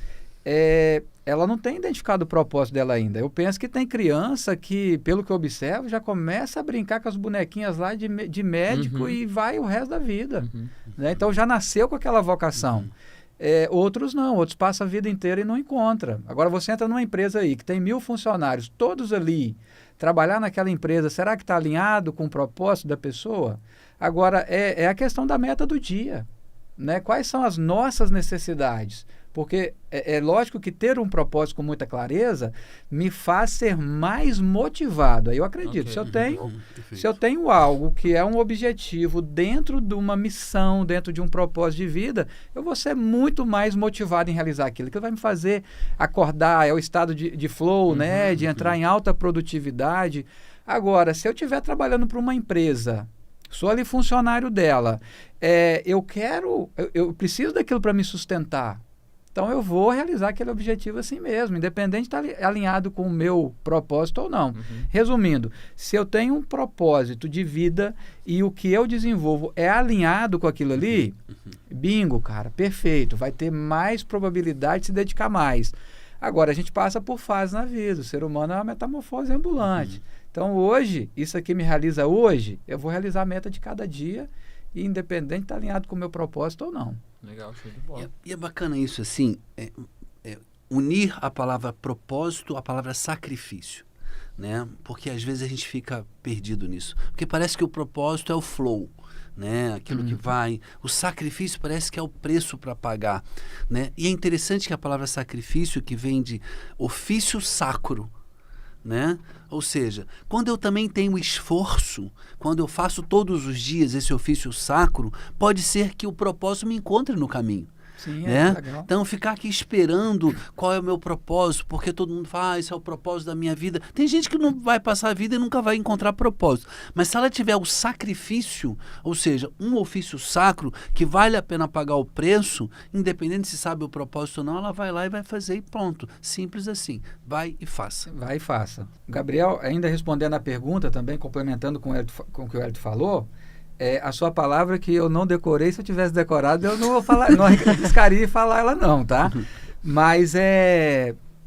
ela não tem identificado o propósito dela ainda. Eu penso que tem criança que, pelo que eu observo, já começa a brincar com as bonequinhas lá de médico e vai o resto da vida. Né? Então já nasceu com aquela vocação. Outros não, outros passam a vida inteira e não encontram. Agora você entra numa empresa aí que tem 1000 funcionários, todos ali, trabalhar naquela empresa, será que está alinhado com o propósito da pessoa? Agora, é a questão da meta do dia. Né? Quais são as nossas necessidades? Porque é lógico que ter um propósito com muita clareza me faz ser mais motivado. Aí eu acredito, se eu tenho algo que é um objetivo dentro de uma missão, dentro de um propósito de vida, eu vou ser muito mais motivado em realizar aquilo. Que vai me fazer acordar, é o estado de flow, né? De entrar em alta produtividade. Agora, se eu estiver trabalhando para uma empresa, sou ali funcionário dela, eu preciso daquilo para me sustentar. Então, eu vou realizar aquele objetivo assim mesmo, independente de estar alinhado com o meu propósito ou não. Resumindo, se eu tenho um propósito de vida e o que eu desenvolvo é alinhado com aquilo ali, bingo, cara, perfeito. Vai ter mais probabilidade de se dedicar mais. Agora, a gente passa por fases na vida. O ser humano é uma metamorfose ambulante. Então, hoje, isso aqui me realiza hoje, eu vou realizar a meta de cada dia, e independente de estar alinhado com o meu propósito ou não. Legal, show de bola. E é bacana isso, assim, unir a palavra propósito à palavra sacrifício, né? Porque às vezes a gente fica perdido nisso. Porque parece que o propósito é o flow, né? Aquilo que vai. O sacrifício parece que é o preço para pagar, né? E é interessante que a palavra sacrifício, que vem de ofício sacro, né? Ou seja, quando eu também tenho esforço, quando eu faço todos os dias esse ofício sacro, pode ser que o propósito me encontre no caminho. Sim, né? Legal. Então, ficar aqui esperando qual é o meu propósito, porque todo mundo fala, esse é o propósito da minha vida. Tem gente que não vai passar a vida e nunca vai encontrar propósito. Mas se ela tiver o sacrifício, ou seja, um ofício sacro que vale a pena pagar o preço, independente se sabe o propósito ou não, ela vai lá e vai fazer e pronto. Simples assim. Vai e faça. Vai e faça. Gabriel, ainda respondendo a pergunta também, complementando com o que o Hélio falou, a sua palavra que eu não decorei, se eu tivesse decorado, eu não vou falar, não arriscaria falar ela não, tá? Mas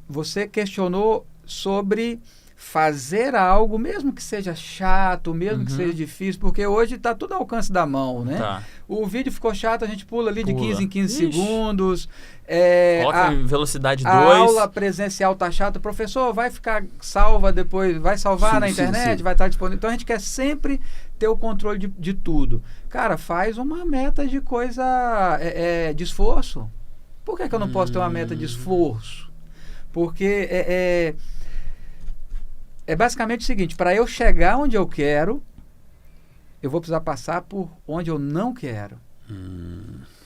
você questionou sobre fazer algo, mesmo que seja chato, mesmo que seja difícil, porque hoje está tudo ao alcance da mão, né? Tá. O vídeo ficou chato, a gente pula ali de 15 em 15 segundos. Coloca em velocidade 2. A aula presencial tá chata. O professor vai ficar salva depois, vai salvar na internet, vai estar disponível. Então a gente quer sempre ter o controle de tudo. Cara, faz uma meta de coisa, de esforço. Por que eu não posso ter uma meta de esforço? Porque é basicamente o seguinte, para eu chegar onde eu quero, eu vou precisar passar por onde eu não quero.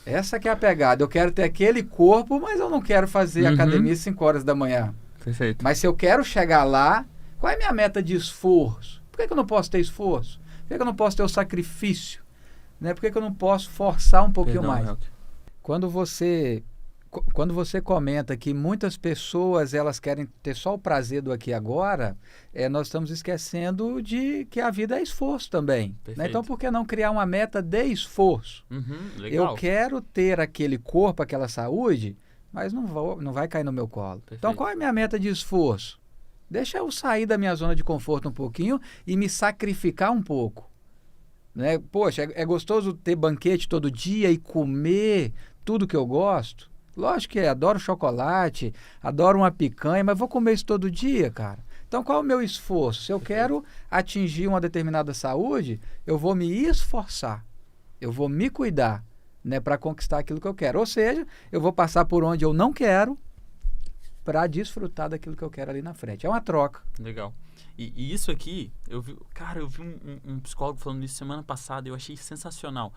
Essa que é a pegada. Eu quero ter aquele corpo, mas eu não quero fazer academia às 5 horas da manhã. Perfeito. Mas se eu quero chegar lá, qual é a minha meta de esforço? Por que eu não posso ter esforço? Por que eu não posso ter o sacrifício? Né? Por que eu não posso forçar um pouquinho mais? Quando você comenta que muitas pessoas elas querem ter só o prazer do aqui e agora, nós estamos esquecendo de que a vida é esforço também. Né? Então, por que não criar uma meta de esforço? Legal. Eu quero ter aquele corpo, aquela saúde, mas não vai cair no meu colo. Perfeito. Então, qual é a minha meta de esforço? Deixa eu sair da minha zona de conforto um pouquinho e me sacrificar um pouco. Né? Poxa, é gostoso ter banquete todo dia e comer tudo que eu gosto? Lógico que é, adoro chocolate, adoro uma picanha, mas vou comer isso todo dia, cara. Então, qual é o meu esforço? Se eu quero atingir uma determinada saúde, eu vou me esforçar, eu vou me cuidar, né, para conquistar aquilo que eu quero. Ou seja, eu vou passar por onde eu não quero para desfrutar daquilo que eu quero ali na frente. É uma troca. Legal. E isso aqui, eu vi um psicólogo falando isso semana passada e eu achei sensacional.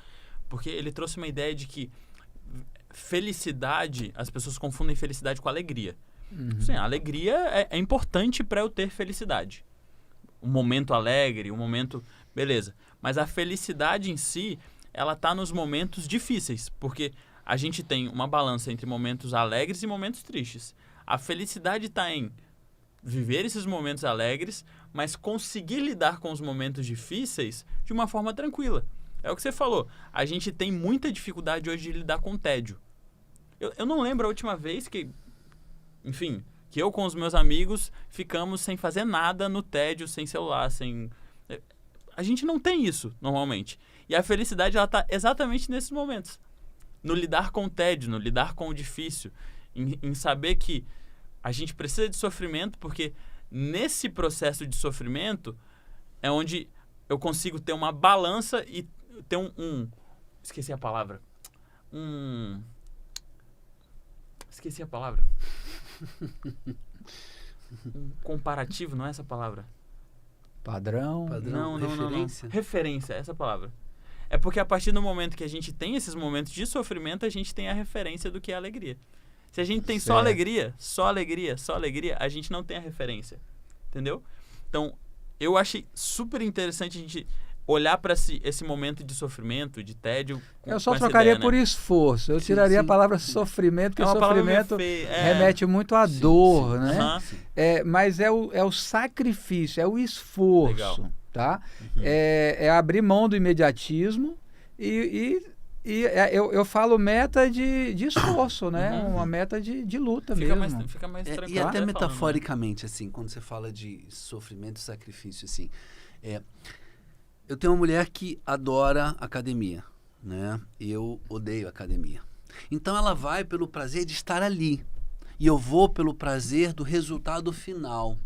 Porque ele trouxe uma ideia de que felicidade, as pessoas confundem felicidade com alegria. Sim, a alegria é importante para eu ter felicidade. Um momento alegre, um momento... Beleza. Mas a felicidade em si, ela tá nos momentos difíceis. Porque a gente tem uma balança entre momentos alegres e momentos tristes. A felicidade está em viver esses momentos alegres, mas conseguir lidar com os momentos difíceis de uma forma tranquila. É o que você falou. A gente tem muita dificuldade hoje de lidar com o tédio. Eu não lembro a última vez que, enfim, que eu com os meus amigos ficamos sem fazer nada no tédio, sem celular, sem... A gente não tem isso, normalmente. E a felicidade, ela está exatamente nesses momentos. No lidar com o tédio, no lidar com o difícil. Em saber que a gente precisa de sofrimento, porque nesse processo de sofrimento é onde eu consigo ter uma balança e ter esqueci a palavra. Esqueci a palavra. Um comparativo, não é essa palavra? Padrão. Não. Referência. Referência, essa palavra. É porque a partir do momento que a gente tem esses momentos de sofrimento, a gente tem a referência do que é alegria. Se a gente tem só alegria, a gente não tem a referência. Entendeu? Então, eu achei super interessante a gente olhar para esse momento de sofrimento, de tédio. Eu só trocaria ideia, por esforço. Eu tiraria a palavra sofrimento, porque sofrimento remete muito à dor, né? Mas é o sacrifício, é o esforço. Legal. Tá? É abrir mão do imediatismo eu falo meta de esforço, né? Uma meta de luta mesmo. Fica mais tranquilo. E até metaforicamente, assim, quando você fala de sofrimento e sacrifício, assim, eu tenho uma mulher que adora academia, né? Eu odeio academia. Então ela vai pelo prazer de estar ali. E eu vou pelo prazer do resultado final.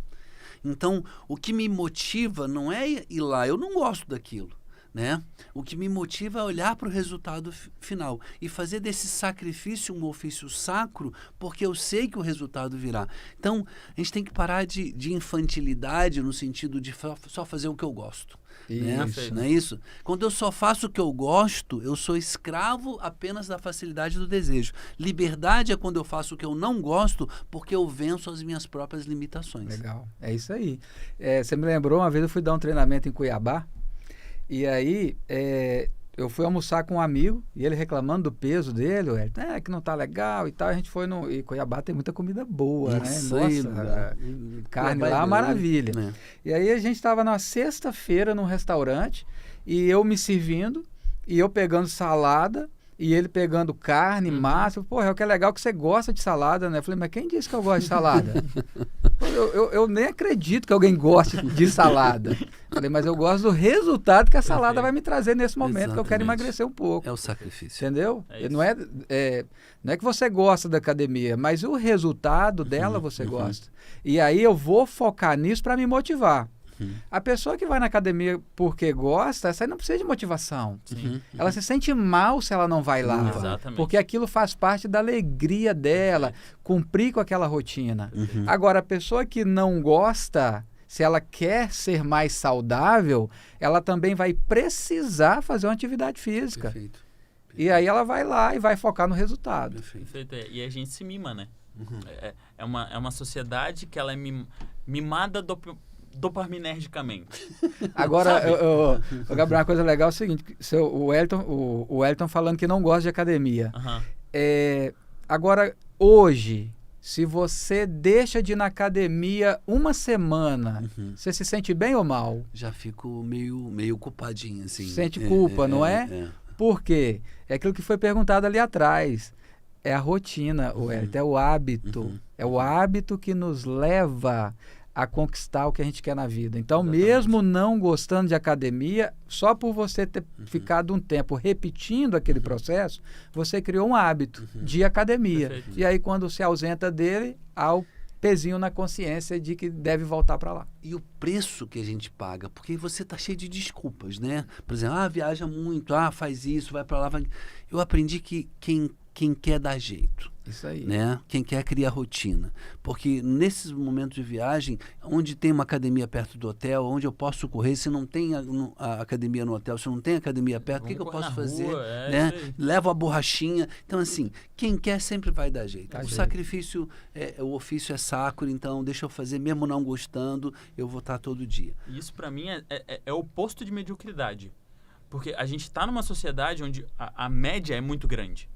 Então, o que me motiva não é ir lá, eu não gosto daquilo, né? O que me motiva é olhar para o resultado final e fazer desse sacrifício um ofício sacro, porque eu sei que o resultado virá. Então, a gente tem que parar de infantilidade no sentido de só fazer o que eu gosto. Né? Não é isso? Quando eu só faço o que eu gosto, eu sou escravo apenas da facilidade do desejo. Liberdade é quando eu faço o que eu não gosto, porque eu venço as minhas próprias limitações. Legal, é isso aí. Você me lembrou, uma vez eu fui dar um treinamento em Cuiabá, e aí eu fui almoçar com um amigo, e ele reclamando do peso dele, que não tá legal e tal, a gente foi e Cuiabá tem muita comida boa, né? Nossa, carne lá, maravilha. Né? E aí a gente estava numa sexta-feira num restaurante, e eu me servindo, e eu pegando salada, e ele pegando carne, massa. Pô, é o que é legal que você gosta de salada, né? Eu falei, mas quem disse que eu gosto de salada? eu nem acredito que alguém goste de salada. Falei, mas eu gosto do resultado que a salada vai me trazer nesse momento, que eu quero emagrecer um pouco. É o sacrifício. Entendeu? Não é que você gosta da academia, mas o resultado dela você gosta. E aí eu vou focar nisso para me motivar. A pessoa que vai na academia porque gosta, essa aí não precisa de motivação. Ela se sente mal se ela não vai lá. Exatamente. Porque aquilo faz parte da alegria dela, cumprir com aquela rotina. Agora, a pessoa que não gosta, se ela quer ser mais saudável, ela também vai precisar fazer uma atividade física. Perfeito. E aí ela vai lá e vai focar no resultado. Perfeito. E a gente se mima, né? É uma sociedade que ela é mimada dopaminergicamente. Agora, Gabriel, uma coisa legal é o seguinte, o Wellington falando que não gosta de academia. Agora, hoje, se você deixa de ir na academia uma semana, você se sente bem ou mal? Já fico meio culpadinho, assim. Sente culpa, não é? Por quê? É aquilo que foi perguntado ali atrás. é a rotina, Wellington, é o hábito. É o hábito que nos leva a conquistar o que a gente quer na vida. Então, mesmo não gostando de academia, só por você ter ficado um tempo repetindo aquele processo, você criou um hábito de academia. Perfeito. E aí, quando se ausenta dele, há o pezinho na consciência de que deve voltar para lá. E o preço que a gente paga, porque você tá cheio de desculpas, né? Por exemplo, viaja muito, faz isso, vai para lá. Vai... Eu aprendi que quem quer dar jeito. Isso aí. Né? Quem quer criar rotina. Porque nesses momentos de viagem, onde tem uma academia perto do hotel, onde eu posso correr, se não tem a academia no hotel, se não tem academia perto, o que eu posso fazer? Rua, né? Levo a borrachinha. Então, assim, quem quer sempre vai dar jeito. Dá o jeito. Sacrifício, o ofício é sacro, então deixa eu fazer, mesmo não gostando, eu vou estar todo dia. Isso, para mim, é o oposto de mediocridade. Porque a gente está numa sociedade onde a média é muito grande.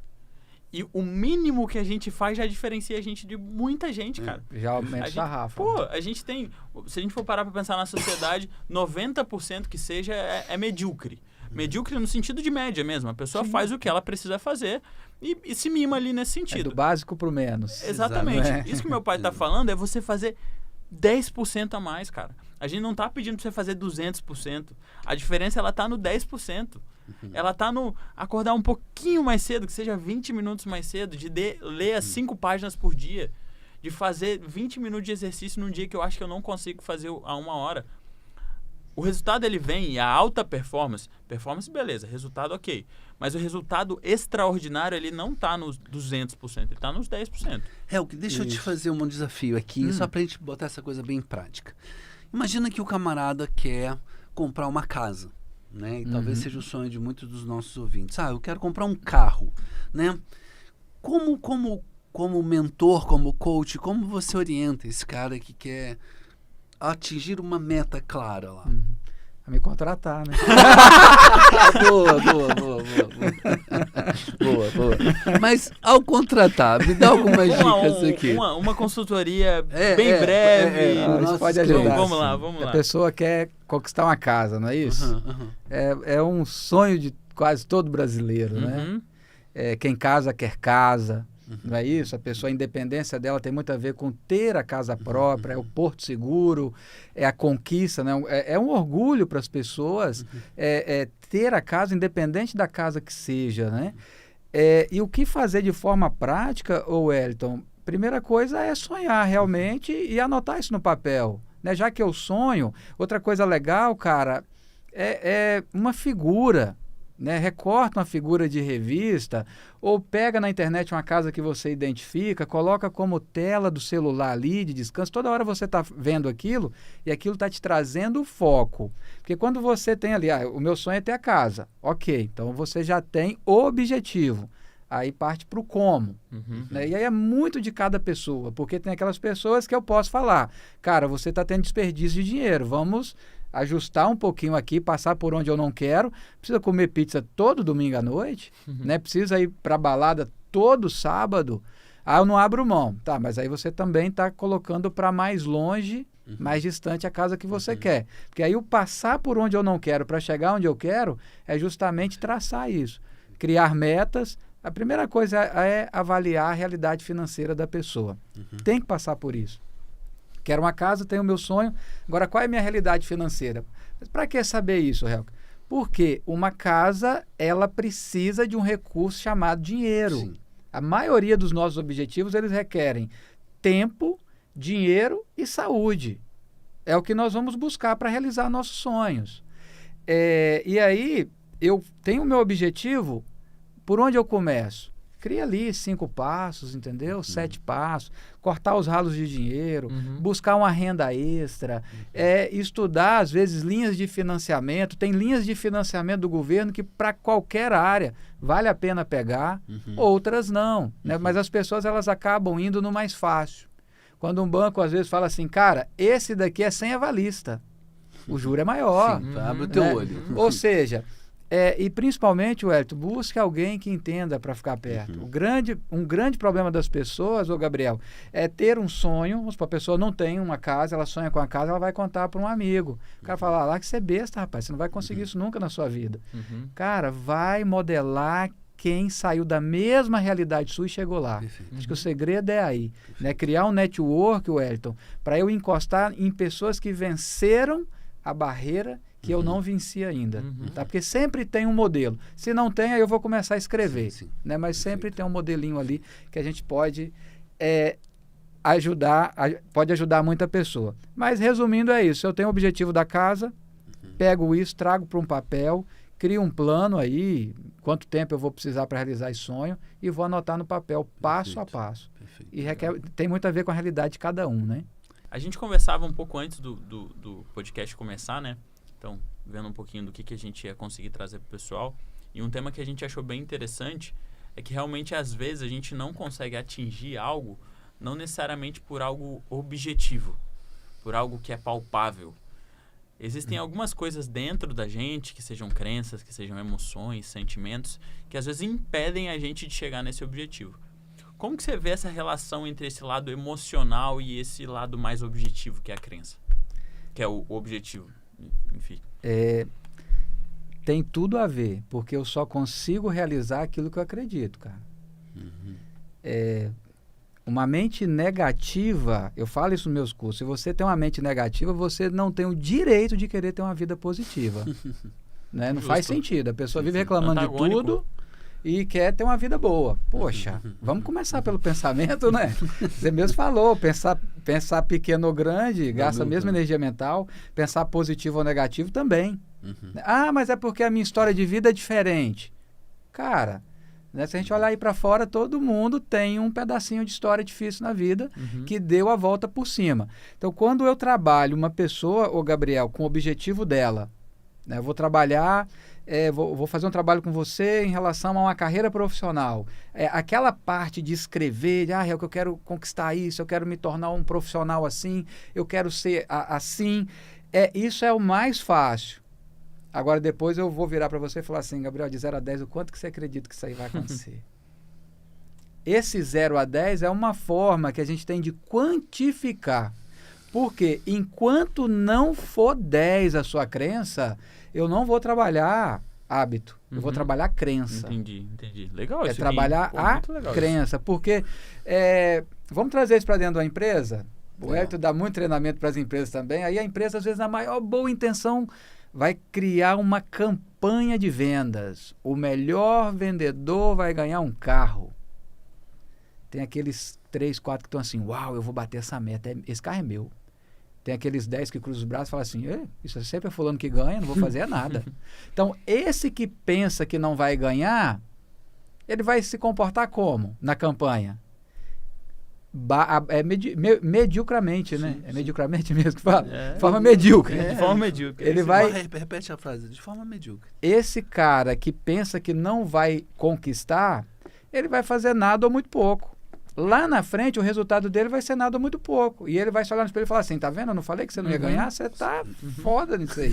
E o mínimo que a gente faz já diferencia a gente de muita gente, cara. Já aumenta a sarrafa. Pô, a gente tem... Se a gente for parar pra pensar na sociedade, 90% que seja é medíocre. Medíocre no sentido de média mesmo. A pessoa faz o que ela precisa fazer e se mima ali nesse sentido. É do básico pro menos. Exatamente. Exato. Isso que meu pai tá falando é você fazer 10% a mais, cara. A gente não tá pedindo pra você fazer 200%. A diferença, ela tá no 10%. Ela tá no acordar um pouquinho mais cedo, que seja 20 minutos mais cedo, de ler as 5 páginas por dia, de fazer 20 minutos de exercício num dia que eu acho que eu não consigo fazer a 1 hora. O resultado, ele vem, e a alta performance, beleza, resultado ok, mas o resultado extraordinário, ele não tá nos 200%, ele tá nos 10%. Deixa eu te fazer um desafio aqui, só pra gente botar essa coisa bem prática. Imagina que o camarada quer comprar uma casa. Né? E talvez seja o sonho de muitos dos nossos ouvintes. Eu quero comprar um carro, né? Como mentor, como coach, como você orienta esse cara que quer atingir uma meta clara lá? A me contratar, né? Boa. Mas ao contratar, me dá algumas dicas aqui. Uma consultoria bem breve. Isso pode ajudar. Vamos lá. A pessoa quer conquistar uma casa, não é isso? É um sonho de quase todo brasileiro, né? Quem casa quer casa. Não é isso? A independência dela tem muito a ver com ter a casa própria, é o porto seguro, é a conquista, né? É um orgulho para as pessoas ter a casa, independente da casa que seja, né? E o que fazer de forma prática, Wellington? Primeira coisa é sonhar realmente e anotar isso no papel, né? Já que eu sonho, outra coisa legal, cara, é uma figura. Né? Recorta uma figura de revista ou pega na internet uma casa que você identifica, coloca como tela do celular ali de descanso. Toda hora você está vendo aquilo e aquilo está te trazendo foco. Porque quando você tem ali, o meu sonho é ter a casa. Ok, então você já tem o objetivo. Aí parte para o como. Né? E aí é muito de cada pessoa, porque tem aquelas pessoas que eu posso falar, cara, você está tendo desperdício de dinheiro, vamos ajustar um pouquinho aqui, passar por onde eu não quero, precisa comer pizza todo domingo à noite, né? Precisa ir para balada todo sábado, eu não abro mão, tá, mas aí você também está colocando para mais longe, mais distante a casa que você quer, porque aí o passar por onde eu não quero para chegar onde eu quero é justamente traçar isso, criar metas. A primeira coisa é avaliar a realidade financeira da pessoa, tem que passar por isso. Quero uma casa, tenho o meu sonho. Agora, qual é a minha realidade financeira? Para que saber isso, Helca? Porque uma casa, ela precisa de um recurso chamado dinheiro. Sim. A maioria dos nossos objetivos, eles requerem tempo, dinheiro e saúde. É o que nós vamos buscar para realizar nossos sonhos. E aí, eu tenho o meu objetivo, por onde eu começo? Cria ali 5 passos, entendeu? 7 passos, cortar os ralos de dinheiro, buscar uma renda extra, estudar, às vezes, linhas de financiamento. Tem linhas de financiamento do governo que, para qualquer área, vale a pena pegar, outras não. Né? Mas as pessoas, elas acabam indo no mais fácil. Quando um banco, às vezes, fala assim, cara, esse daqui é sem avalista, o juro é maior. Sim, abre o teu olho. Ou seja... e principalmente, Wellington, busque alguém que entenda para ficar perto. Um grande problema das pessoas, Gabriel, é ter um sonho. Vamos supor, a pessoa não tem uma casa, ela sonha com a casa, ela vai contar para um amigo. O cara fala, que você é besta, rapaz, você não vai conseguir isso nunca na sua vida. Cara, vai modelar quem saiu da mesma realidade sua e chegou lá. Perfeito. Acho que o segredo é aí, né? Criar um network, Wellington, para eu encostar em pessoas que venceram a barreira que eu não venci ainda, tá? Porque sempre tem um modelo. Se não tem, aí eu vou começar a escrever, Sim. né? Mas Perfeito. sempre tem um modelinho ali que a gente pode pode ajudar muita pessoa. Mas resumindo é isso, eu tenho o objetivo da casa, pego isso, trago para um papel, crio um plano aí, quanto tempo eu vou precisar para realizar esse sonho e vou anotar no papel passo a passo. Perfeito. E tem muito a ver com a realidade de cada um, né? A gente conversava um pouco antes do podcast começar, né? Então, vendo um pouquinho do que a gente ia conseguir trazer para o pessoal. E um tema que a gente achou bem interessante é que realmente, às vezes, a gente não consegue atingir algo, não necessariamente por algo objetivo, por algo que é palpável. Existem algumas coisas dentro da gente, que sejam crenças, que sejam emoções, sentimentos, que às vezes impedem a gente de chegar nesse objetivo. Como que você vê essa relação entre esse lado emocional e esse lado mais objetivo, que é a crença? Que é o objetivo, enfim. Tem tudo a ver, porque eu só consigo realizar aquilo que eu acredito, cara. Uma mente negativa, eu falo isso nos meus cursos, se você tem uma mente negativa, você não tem o direito de querer ter uma vida positiva. Né? Não faz sentido. A pessoa vive reclamando de tudo e quer ter uma vida boa. Poxa, vamos começar pelo pensamento, né? Você mesmo falou, pensar pequeno ou grande, gasta a mesma energia mental, pensar positivo ou negativo também. Ah, mas é porque a minha história de vida é diferente. Cara, né, se a gente olhar aí para fora, todo mundo tem um pedacinho de história difícil na vida que deu a volta por cima. Então, quando eu trabalho uma pessoa, ô Gabriel, com o objetivo dela, né, eu vou trabalhar, vou fazer um trabalho com você em relação a uma carreira profissional. Aquela parte de escrever, é que eu quero conquistar isso, eu quero me tornar um profissional assim, eu quero ser assim, isso é o mais fácil. Agora, depois eu vou virar para você e falar assim, Gabriel, de 0 a 10, o quanto que você acredita que isso aí vai acontecer? Esse 0 a 10 é uma forma que a gente tem de quantificar. Porque enquanto não for 10 a sua crença, eu não vou trabalhar hábito, eu vou trabalhar crença. Entendi. Legal isso. Trabalhar a crença. Isso. Porque, vamos trazer isso para dentro da empresa? O Hélio dá muito treinamento para as empresas também. Aí a empresa, às vezes, na maior boa intenção, vai criar uma campanha de vendas. O melhor vendedor vai ganhar um carro. Tem aqueles 3, 4 que estão assim, uau, eu vou bater essa meta, esse carro é meu. Tem aqueles 10 que cruzam os braços e falam assim, isso sempre é fulano que ganha, não vou fazer nada. Então, esse que pensa que não vai ganhar, ele vai se comportar como na campanha? Mediocramente, né? Sim, é mediocramente mesmo que fala? De forma medíocre. De forma medíocre. Ele vai... Repete a frase, de forma medíocre. Esse cara que pensa que não vai conquistar, ele vai fazer nada ou muito pouco. Lá na frente, o resultado dele vai ser nada ou muito pouco. E ele vai se olhar no espelho e falar assim, tá vendo? Eu não falei que você não ia ganhar? Você tá foda nisso aí.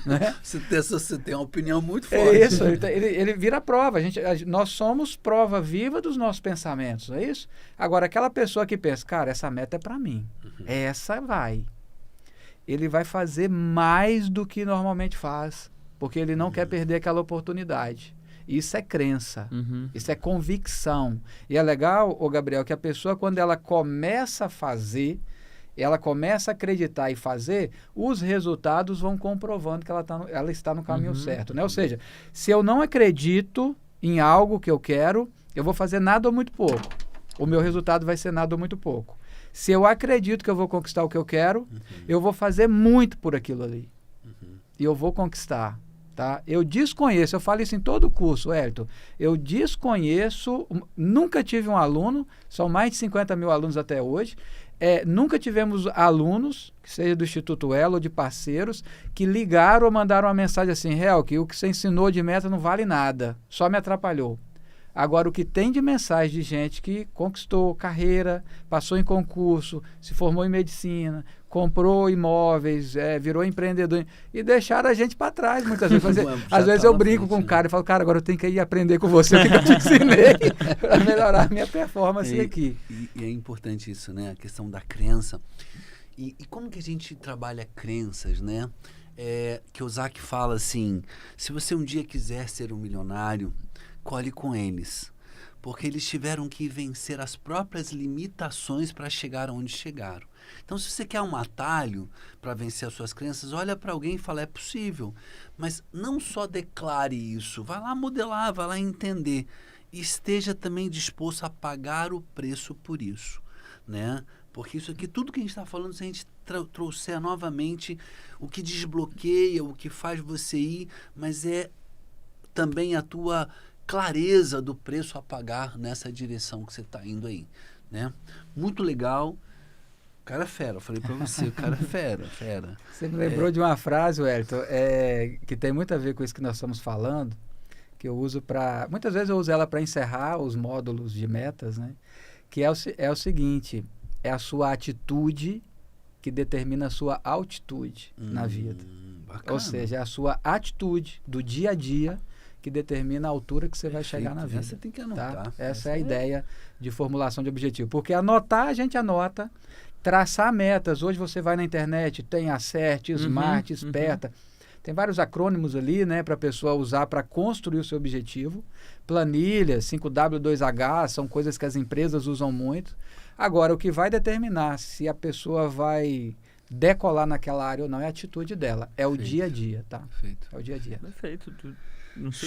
Né? Você tem uma opinião muito forte. É isso, ele vira prova. Nós somos prova viva dos nossos pensamentos, não é isso? Agora, aquela pessoa que pensa, cara, essa meta é para mim. Essa vai. Ele vai fazer mais do que normalmente faz, porque ele não quer perder aquela oportunidade. Isso é crença, isso é convicção. E é legal, Gabriel, que a pessoa, quando ela começa a fazer, ela começa a acreditar e fazer, os resultados vão comprovando que ela está no caminho certo. Né? Ou seja, se eu não acredito em algo que eu quero, eu vou fazer nada ou muito pouco. O meu resultado vai ser nada ou muito pouco. Se eu acredito que eu vou conquistar o que eu quero, eu vou fazer muito por aquilo ali. E eu vou conquistar. Tá? Eu desconheço, eu falo isso em todo o curso, Hélio, eu desconheço, nunca tive um aluno, são mais de 50 mil alunos até hoje, nunca tivemos alunos, que seja do Instituto Elo ou de parceiros, que ligaram ou mandaram uma mensagem assim, que o que você ensinou de meta não vale nada, só me atrapalhou. Agora, o que tem de mensagem de gente que conquistou carreira, passou em concurso, se formou em medicina, comprou imóveis, virou empreendedor e deixaram a gente para trás muitas vezes. Às vezes eu brinco com o cara e falo, cara, agora eu tenho que ir aprender com você o que eu te ensinei para melhorar a minha performance aqui. E é importante isso, né? A questão da crença. E como que a gente trabalha crenças, né? Que o Zach fala assim, se você um dia quiser ser um milionário, colhe com eles. Porque eles tiveram que vencer as próprias limitações para chegar onde chegaram. Então, se você quer um atalho para vencer as suas crenças, olha para alguém e fala, é possível. Mas não só declare isso, vai lá modelar, vai lá entender. E esteja também disposto a pagar o preço por isso, né? Porque isso aqui, tudo que a gente está falando, se a gente trouxer novamente o que desbloqueia, o que faz você ir, mas é também a tua clareza do preço a pagar nessa direção que você está indo aí, né? Muito legal. O cara é fera, eu falei para você, o cara é fera. Você me lembrou de uma frase, Wellington, que tem muito a ver com isso que nós estamos falando, que eu uso para... Muitas vezes eu uso ela para encerrar os módulos de metas, né? Que é o seguinte, é a sua atitude que determina a sua altitude na vida. Bacana. Ou seja, é a sua atitude do dia a dia que determina a altura que você vai chegar na vida. Você tem que anotar. Tá? Essa é a ideia de formulação de objetivo. Porque anotar, a gente anota. Traçar metas. Hoje você vai na internet, tem Acerte, Smart, Esperta. Tem vários acrônimos ali, né, para a pessoa usar para construir o seu objetivo. Planilha, 5W2H, são coisas que as empresas usam muito. Agora, o que vai determinar se a pessoa vai decolar naquela área ou não é a atitude dela. É o dia a dia, tá? Perfeito. É o dia a dia. Perfeito. Não sei